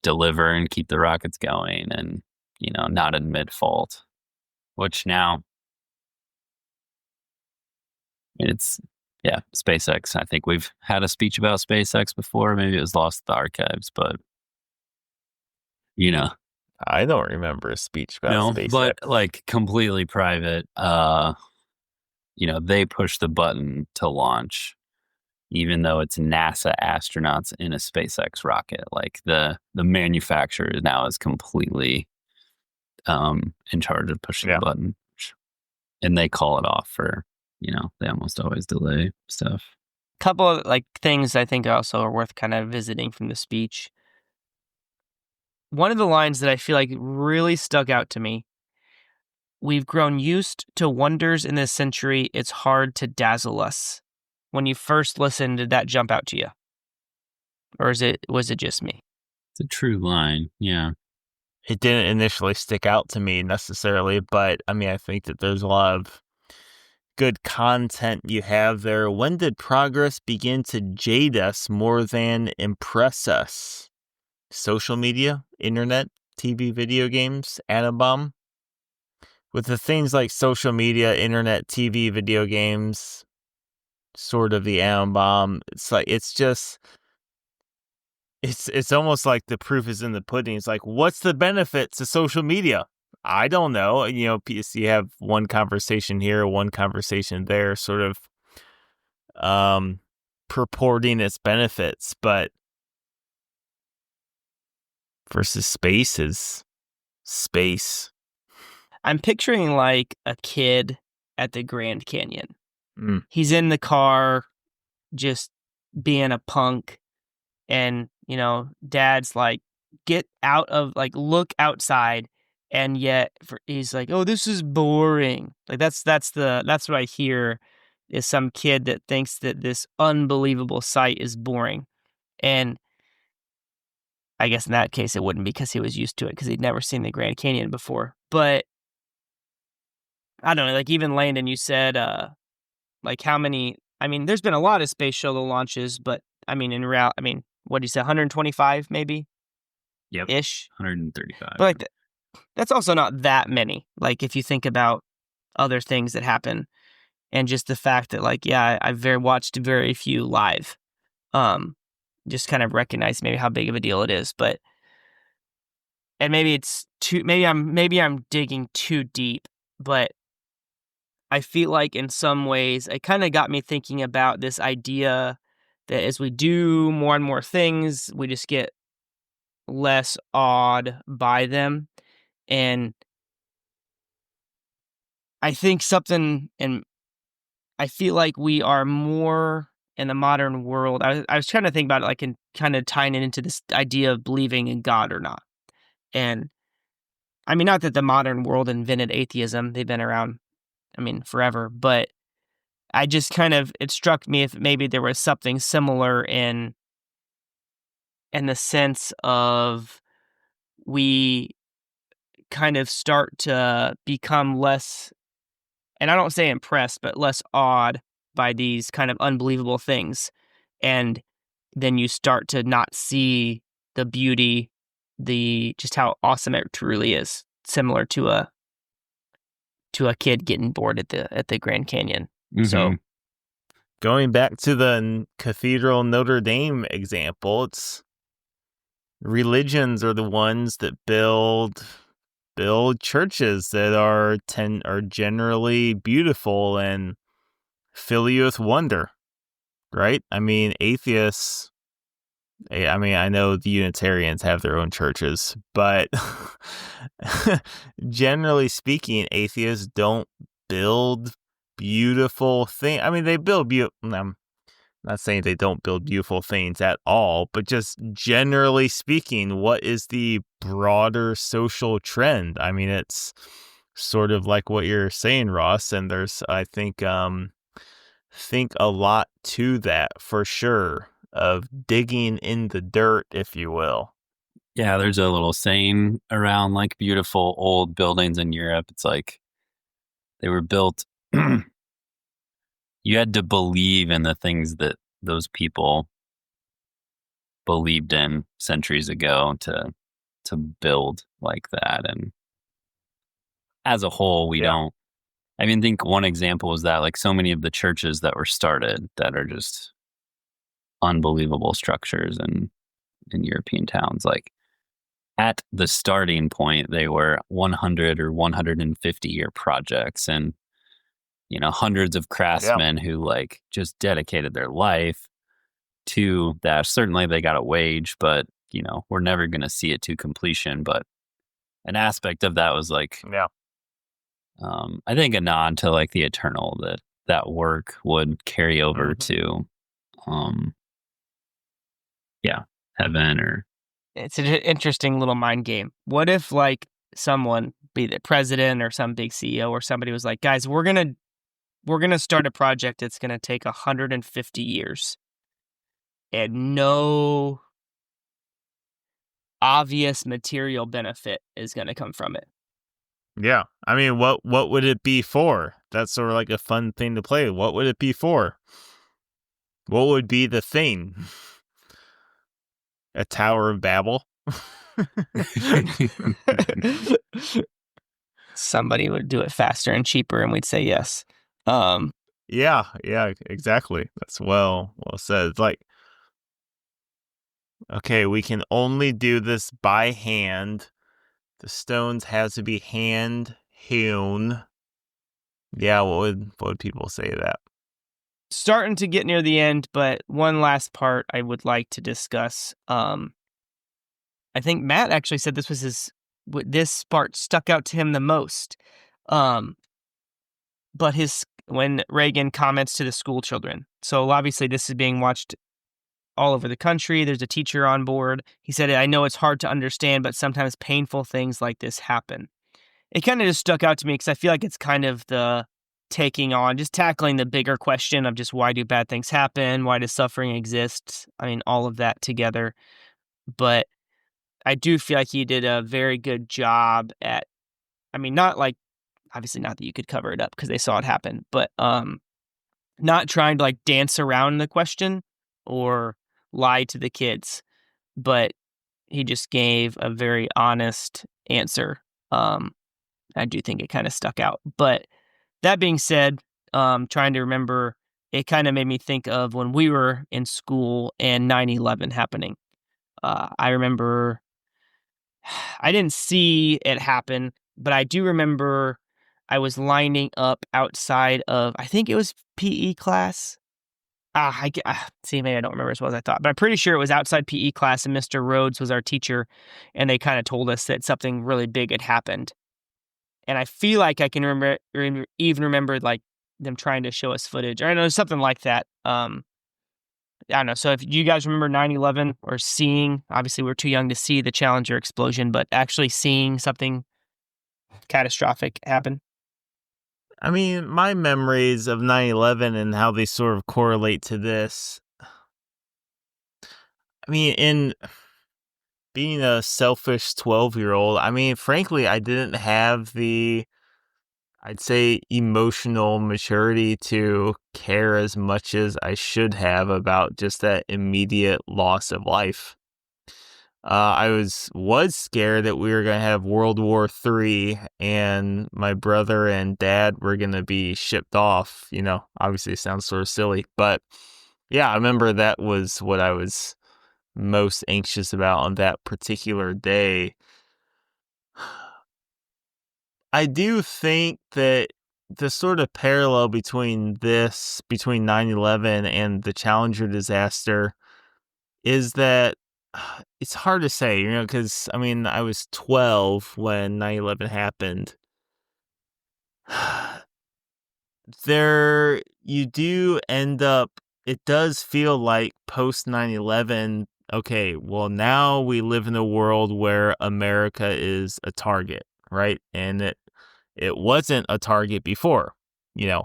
deliver and keep the rockets going and, not admit fault, which now it's, SpaceX. I think we've had a speech about SpaceX before. Maybe it was lost in the archives, but, I don't remember a speech about SpaceX. But like completely private, they push the button to launch, even though it's NASA astronauts in a SpaceX rocket. Like the manufacturer now is completely in charge of pushing the button, and they call it off for, they almost always delay stuff. Couple of like things I think also are worth kind of visiting from the speech. One of the lines that I feel like really stuck out to me: "We've grown used to wonders in this century. It's hard to dazzle us." When you first listened, did that jump out to you? Or was it just me? It's a true line, yeah. It didn't initially stick out to me necessarily, but I mean, I think that there's a lot of good content you have there. When did progress begin to jade us more than impress us? Social media, internet, TV, video games, atom bomb. With the things like social media, internet, TV, video games, sort of the atom bomb, it's like, it's almost like the proof is in the pudding. It's like, what's the benefit to social media? I don't know. You have one conversation here, one conversation there, sort of purporting its benefits, but versus space is space. I'm picturing like a kid at the Grand Canyon. He's in the car just being a punk, and dad's like, get out of, like, look outside, and yet he's like, oh, this is boring. Like that's what I hear, is some kid that thinks that this unbelievable sight is boring. And I guess in that case it wouldn't, because he was used to it, because he'd never seen the Grand Canyon before. But I don't know, like even Landon, you said like how many, I mean, there's been a lot of space shuttle launches, but I mean, what do you say, 125 maybe? Yep. Ish. 135. But like that's also not that many. Like if you think about other things that happen, and just the fact that like, I've watched very few live. Just kind of recognize maybe how big of a deal it is. But and maybe it's maybe I'm digging too deep, but I feel like in some ways it kind of got me thinking about this idea that as we do more and more things, we just get less awed by them. And I think and I feel like we are more in the modern world. I was trying to think about it, like, and kind of tying it into this idea of believing in God or not. And I mean, not that the modern world invented atheism; they've been around, I mean, forever. But I just it struck me if maybe there was something similar in the sense of we kind of start to become less, and I don't say impressed, but less awed by these kind of unbelievable things. And then you start to not see the beauty, just how awesome it truly is, similar to a kid getting bored at the Grand Canyon. So going back to the Cathedral Notre Dame example, it's religions are the ones that build churches that are generally beautiful and fill you with wonder, right? I mean, atheists, I mean, I know the Unitarians have their own churches, but generally speaking, atheists don't build beautiful things. I mean, they build I'm not saying they don't build beautiful things at all, but just generally speaking, what is the broader social trend? I mean, it's sort of like what you're saying, Ross, and there's, I think a lot to that for sure, of digging in the dirt, if you will. Yeah, there's a little saying around like beautiful old buildings in Europe. It's like they were built, you had to believe in the things that those people believed in centuries ago to build like that. And as a whole, we don't. I mean, think one example is that like so many of the churches that were started that are just unbelievable structures in European towns, like at the starting point, they were 100 or 150-year projects, and hundreds of craftsmen who like just dedicated their life to that. Certainly they got a wage, but we're never going to see it to completion. But an aspect of that was like, I think a nod to like the eternal, that work would carry over to, heaven. Or it's an interesting little mind game. What if like someone, be the president or some big CEO or somebody, was like, guys, we're gonna start a project that's gonna take 150 years, and no obvious material benefit is gonna come from it. Yeah, I mean, what would it be for? That's sort of like a fun thing to play. What would it be for? What would be the thing? A Tower of Babel? Somebody would do it faster and cheaper, and we'd say yes. Yeah, exactly. That's well said. It's like, okay, we can only do this by hand. The stones have to be hand hewn. Yeah, what would people say to that? Starting to get near the end, but one last part I would like to discuss. I think Matt actually said this was this part stuck out to him the most. But when Reagan comments to the school children. So obviously this is being watched all over the country. There's a teacher on board. He said, I know it's hard to understand, but sometimes painful things like this happen. It kind of just stuck out to me because I feel like it's kind of the tackling the bigger question of just why do bad things happen? Why does suffering exist? I mean, all of that together. But I do feel like he did a very good job at, I mean, not like, obviously not that you could cover it up because they saw it happen, but not trying to like dance around the question or lie to the kids, but he just gave a very honest answer. I do think it kind of stuck out. But that being said, trying to remember, it kind of made me think of when we were in school and 9/11 happening. I remember, I didn't see it happen, but I do remember I was lining up outside of, I think it was PE class. See, maybe I don't remember as well as I thought, but I'm pretty sure it was outside PE class, and Mr. Rhodes was our teacher, and they kind of told us that something really big had happened. And I feel like I can even remember like them trying to show us footage, or I know something like that. I don't know. So if you guys remember 9/11 or seeing, obviously we're too young to see the Challenger explosion, but actually seeing something catastrophic happen. I mean, my memories of 9/11 and how they sort of correlate to this. I mean, in being a selfish 12-year-old, I mean, frankly, I didn't have I'd say, emotional maturity to care as much as I should have about just that immediate loss of life. I was scared that we were going to have World War III and my brother and dad were going to be shipped off. Obviously it sounds sort of silly, but yeah, I remember that was what I was most anxious about on that particular day. I do think that the sort of parallel between 9/11 and the Challenger disaster is that it's hard to say, because, I mean, I was 12 when 9/11 happened. You do end up, it does feel like post 9/11, okay, well, now we live in a world where America is a target, right? And it wasn't a target before.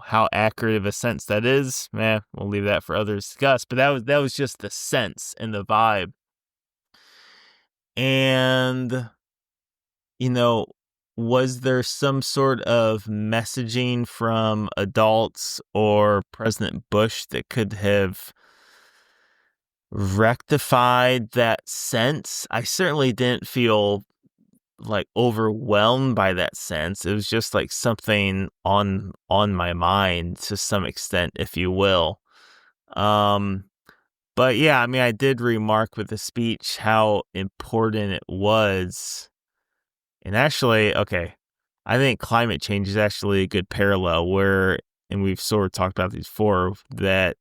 How accurate of a sense that is, we'll leave that for others to discuss. But that was just the sense and the vibe. And, was there some sort of messaging from adults or President Bush that could have rectified that sense? I certainly didn't feel like overwhelmed by that sense. It was just like something on my mind to some extent, if you will. But yeah, I mean, I did remark with the speech how important it was. And actually, okay, I think climate change is actually a good parallel where, and we've sort of talked about these before, that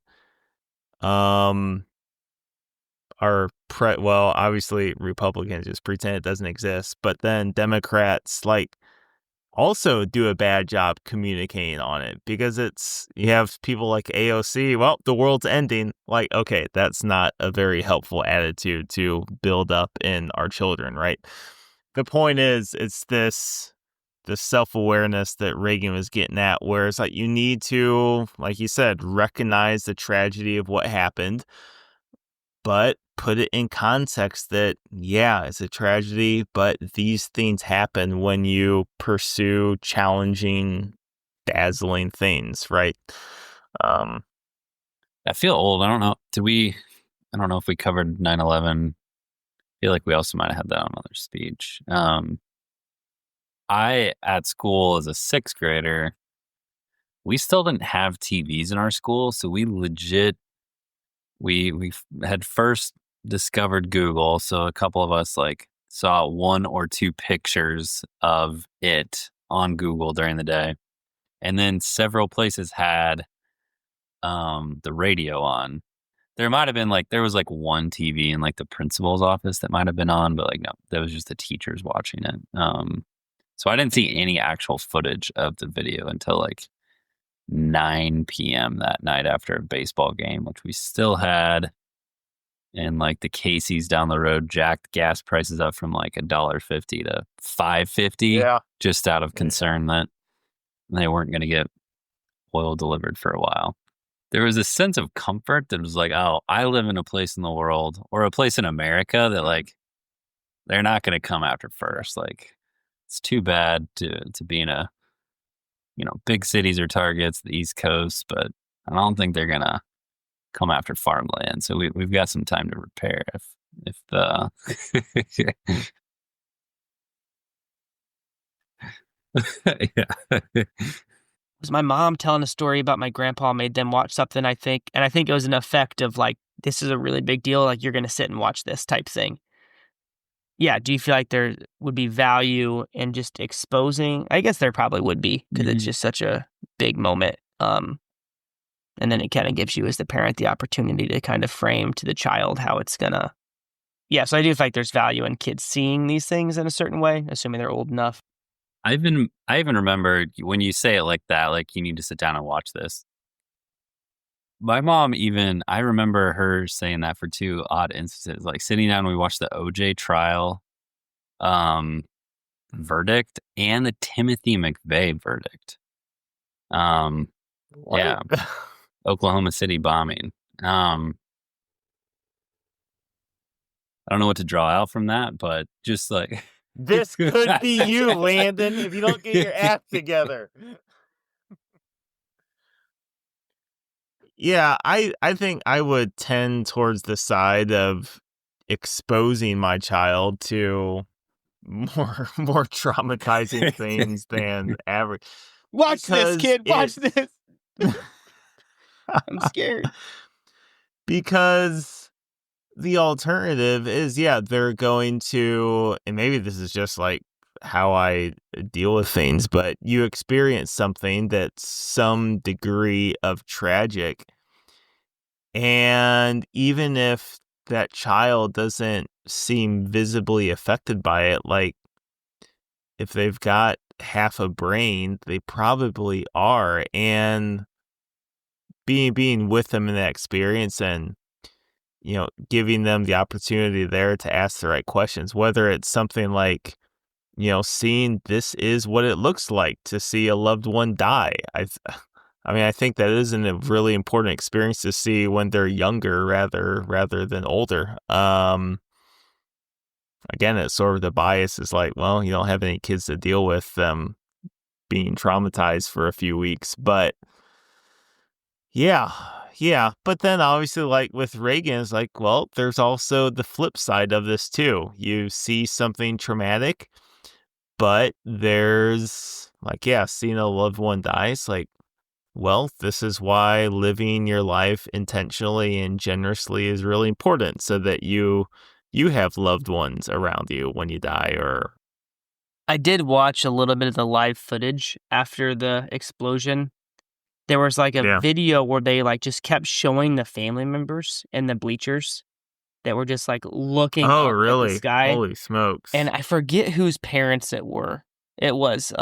obviously Republicans just pretend it doesn't exist, but then Democrats also do a bad job communicating on it, because you have people like AOC, well, the world's ending. Okay, that's not a very helpful attitude to build up in our children, right? The point is, it's the self-awareness that Reagan was getting at, where it's like you need to, like you said, recognize the tragedy of what happened, but put it in context that, yeah, it's a tragedy, but these things happen when you pursue challenging, dazzling things, right? I feel old. I don't know. I don't know if we covered 9/11. I feel like we also might have had that on another speech. At school as a 6th grader, we still didn't have TVs in our school, so we had first discovered Google, so a couple of us saw 1 or 2 pictures of it on Google during the day, and then several places had the radio on. There might have been there was 1 TV in the principal's office that might have been on, but no, that was just the teachers watching it. So I didn't see any actual footage of the video until 9 p.m. that night after a baseball game, which we still had. And the Casey's down the road jacked gas prices up from $1.50 to $5.50, just out of concern that they weren't going to get oil delivered for a while. There was a sense of comfort that was oh, I live in a place in the world, or a place in America, that they're not going to come after first. It's too bad to be in a, big cities or targets, the East Coast, but I don't think they're going to come after farmland. So we've got some time to repair if the It was my mom telling a story about my grandpa made them watch something, I think, and I think it was an effect of this is a really big deal, you're going to sit and watch this type thing. Yeah, do you feel like there would be value in just exposing? I guess there probably would be, because it's just such a big moment. And then it kind of gives you as the parent the opportunity to kind of frame to the child how it's gonna. Yeah, so I do feel like there's value in kids seeing these things in a certain way, assuming they're old enough. I even remember when you say it like that, like you need to sit down and watch this. My mom I remember her saying that for two odd instances, like sitting down and we watched the OJ trial verdict and the Timothy McVeigh verdict. Yeah, Oklahoma City bombing. I don't know what to draw out from that, but just like This could be you, Landon, if you don't get your act together. Yeah, I think I would tend towards the side of exposing my child to more traumatizing things than average. Watch this, kid. Watch Because this. I'm scared. Because the alternative is, they're going to, and maybe this is just like how I deal with things, but you experience something that's some degree of tragic. And even if that child doesn't seem visibly affected by it, like if they've got half a brain, they probably are. And being with them in that experience and, giving them the opportunity there to ask the right questions, whether it's something like, seeing this is what it looks like to see a loved one die. I think that isn't a really important experience to see when they're younger rather than older. Again, it's sort of the bias is like, well, you don't have any kids to deal with them being traumatized for a few weeks, but yeah. But then obviously, like with Reagan, it's like, well, there's also the flip side of this too. You see something traumatic, but there's like, seeing a loved one dies, like, well, this is why living your life intentionally and generously is really important, so that you have loved ones around you when you die. Or I did watch a little bit of the live footage after the explosion. There was like a video where they like just kept showing the family members in the bleachers that were just like looking up at the sky. Holy smokes. And I forget whose parents it were. It was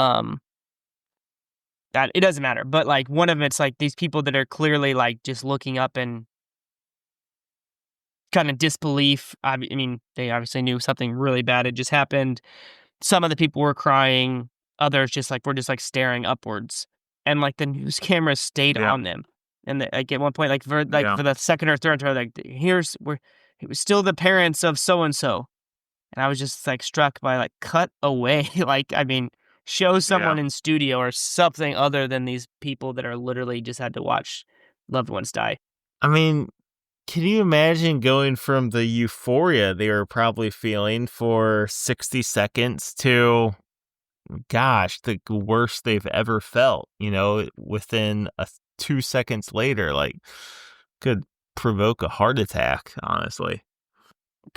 that it doesn't matter, but like one of it's like these people that are clearly like just looking up and kind of disbelief. I mean, they obviously knew something really bad had just happened. Some of the people were crying, others were just like staring upwards, and like the news cameras stayed on them. And like at one point, like for the second or third time, like it was still the parents of so and so, and I was just like struck by like cut away, like I mean. Show someone in studio or something other than these people that are literally just had to watch loved ones die. I mean, can you imagine going from the euphoria they were probably feeling for 60 seconds to, gosh, the worst they've ever felt, within 2 seconds later, like could provoke a heart attack, honestly.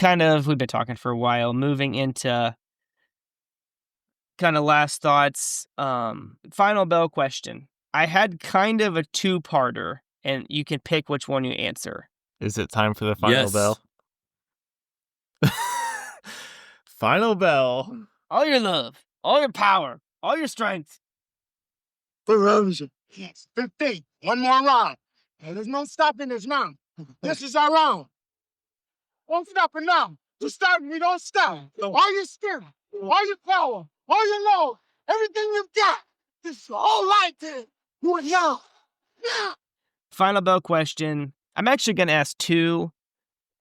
We've been talking for a while, moving into kind of last thoughts. Final bell question. I had kind of a two-parter, and you can pick which one you answer. Is it time for the final bell? Final bell. All your love, all your power, all your strength. Yes. 15. One more round. Hey, there's no stopping this now. This is our round. Won't stop it now. To start, we don't stop. All your spirit, all your power, all your love, everything you've got. This whole life to do it now. Final bell question. I'm actually going to ask two.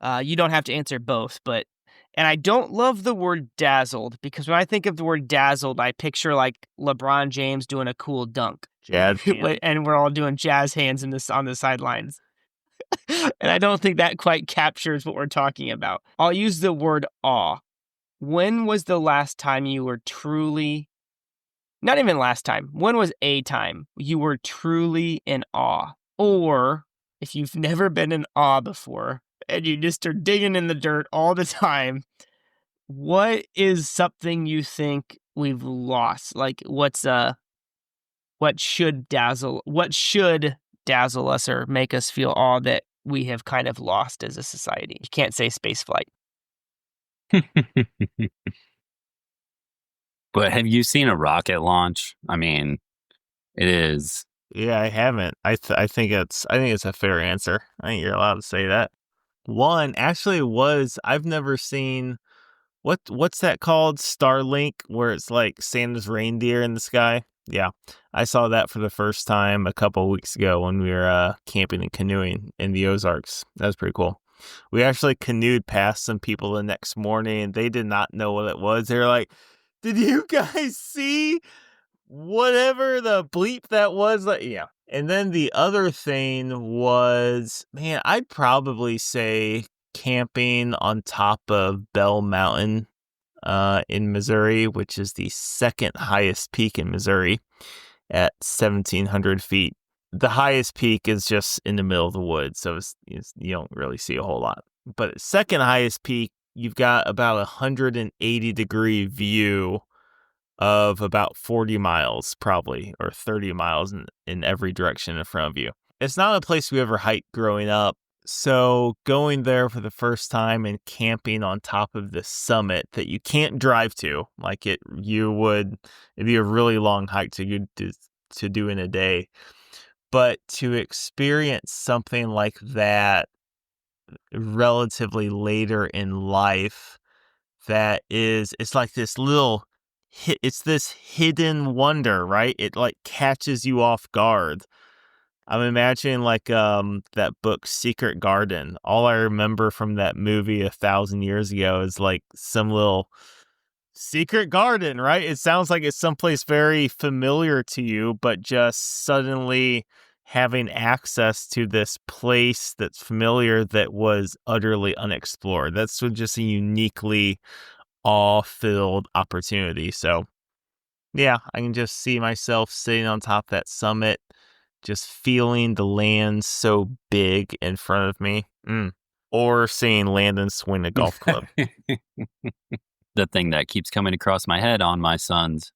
You don't have to answer both, and I don't love the word dazzled, because when I think of the word dazzled, I picture like LeBron James doing a cool dunk. Jazz hands. And we're all doing jazz hands on the sidelines. And I don't think that quite captures what we're talking about. I'll use the word awe. When was the last time you were truly, not even last time, when was a time you were truly in awe? Or if you've never been in awe before and you just are digging in the dirt all the time, what is something you think we've lost? Like what should dazzle us or make us feel awe that we have kind of lost as a society. You can't say space flight. But have you seen a rocket launch? I mean, it is. Yeah, I haven't. I think it's a fair answer. I think you're allowed to say that. One actually was I've never seen what's that called? Starlink, where it's like Santa's reindeer in the sky. Yeah, I saw that for the first time a couple of weeks ago when we were camping and canoeing in the Ozarks. That was pretty cool. We actually canoed past some people the next morning, and they did not know what it was. They were like, "Did you guys see whatever the bleep that was?" Like, yeah. And then the other thing was, man, I'd probably say camping on top of Bell Mountain in Missouri, which is the second highest peak in Missouri at 1,700 feet. The highest peak is just in the middle of the woods, so you don't really see a whole lot. But second highest peak, you've got about 180-degree view of about 40 miles probably, or 30 miles in every direction in front of you. It's not a place we ever hiked growing up. So going there for the first time and camping on top of this summit that you can't drive to, like it'd be a really long hike to do in a day. But to experience something like that relatively later in life, it's like this little it's this hidden wonder, right? It like catches you off guard. I'm imagining like that book Secret Garden. All I remember from that movie 1,000 years ago is like some little secret garden, right? It sounds like it's someplace very familiar to you, but just suddenly having access to this place that's familiar that was utterly unexplored. That's just a uniquely awe-filled opportunity. So yeah, I can just see myself sitting on top of that summit, just feeling the land so big in front of me. Or seeing Landon swing a golf club. The thing that keeps coming across my head on my son's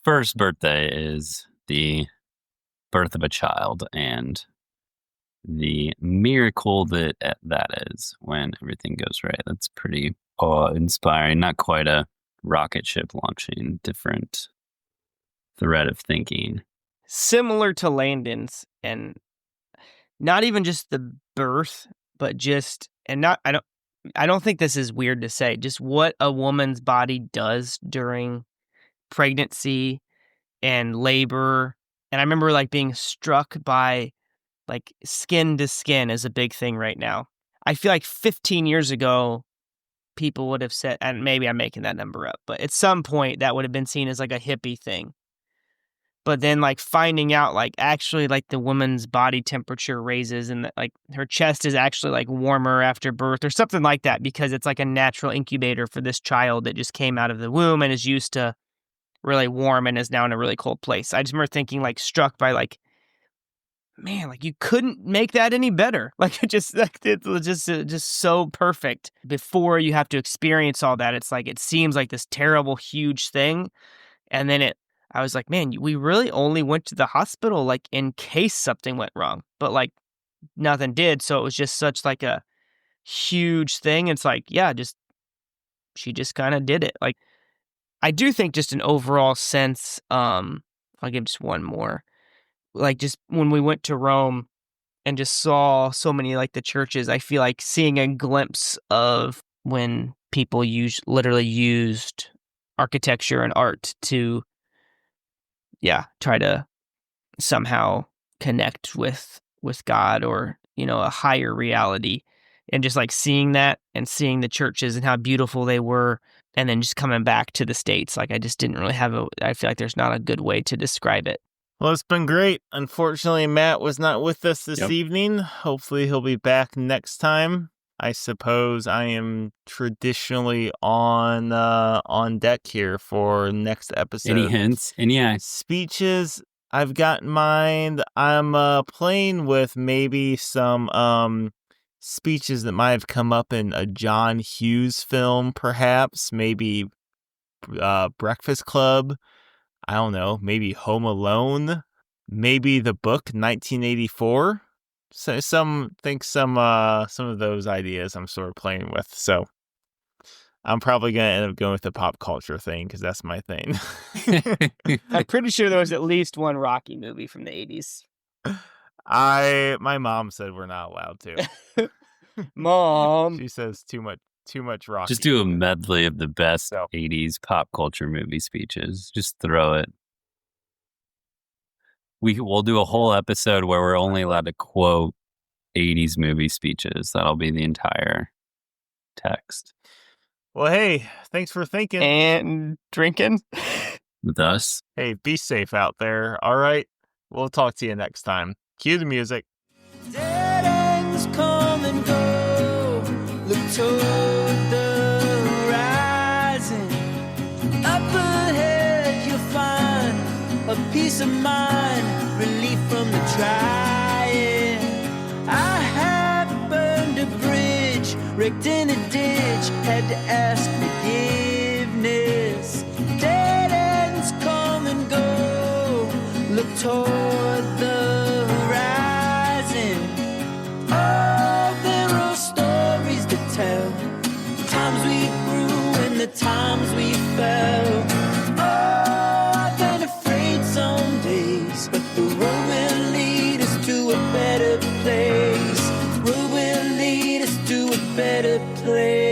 first birthday is the birth of a child and the miracle that is when everything goes right. That's pretty awe-inspiring. Not quite a rocket ship launching, different thread of thinking. Similar to Landon's, and not even just the birth, but just, and not, I don't think this is weird to say, just what a woman's body does during pregnancy and labor. And I remember like being struck by like skin to skin is a big thing right now. I feel like 15 years ago, people would have said, and maybe I'm making that number up, but at some point that would have been seen as like a hippie thing. But then like finding out like actually like the woman's body temperature raises and like her chest is actually like warmer after birth or something like that, because it's like a natural incubator for this child that just came out of the womb and is used to really warm and is now in a really cold place. I just remember thinking like struck by like, man, like you couldn't make that any better. Like it was just so perfect. Before you have to experience all that, it's like it seems like this terrible huge thing, and then I was like, man, we really only went to the hospital like in case something went wrong, but like nothing did. So it was just such like a huge thing. It's like, yeah, she just kind of did it. Like I do think just an overall sense. I'll give just one more. Like just when we went to Rome and just saw so many like the churches, I feel like seeing a glimpse of when people literally used architecture and art to, try to somehow connect with God or, a higher reality. And just like seeing that and seeing the churches and how beautiful they were, and then just coming back to the States, like I just didn't really I feel like there's not a good way to describe it. Well, it's been great. Unfortunately, Matt was not with us this evening. Hopefully he'll be back next time. I suppose I am traditionally on deck here for next episode. Any hints? Speeches, I've got in mind. I'm playing with maybe some speeches that might have come up in a John Hughes film, perhaps. Maybe Breakfast Club. I don't know, maybe Home Alone. maybe the book 1984. So some of those ideas I'm sort of playing with. So I'm probably gonna end up going with the pop culture thing because that's my thing. I'm pretty sure there was at least one Rocky movie from the 80s. My mom said we're not allowed to. Mom. She says too much Rocky. Just do a medley of the best 80s pop culture movie speeches. Just throw it. We'll do a whole episode where we're only allowed to quote 80s movie speeches. That'll be the entire text. Well, hey, thanks for thinking. And drinking. With us. Hey, be safe out there. All right. We'll talk to you next time. Cue the music. Dead ends come and go. Look toward the horizon. Up ahead you'll find a peace of mind, relief from the trying. I have burned a bridge, wrecked in a ditch, had to ask forgiveness. Dead ends come and go. Look toward the horizon. Oh, there are stories to tell. The times we grew and the times we fell. Oh, I've been afraid some days, but the road will lead us to a better place. Road will lead us to a better place.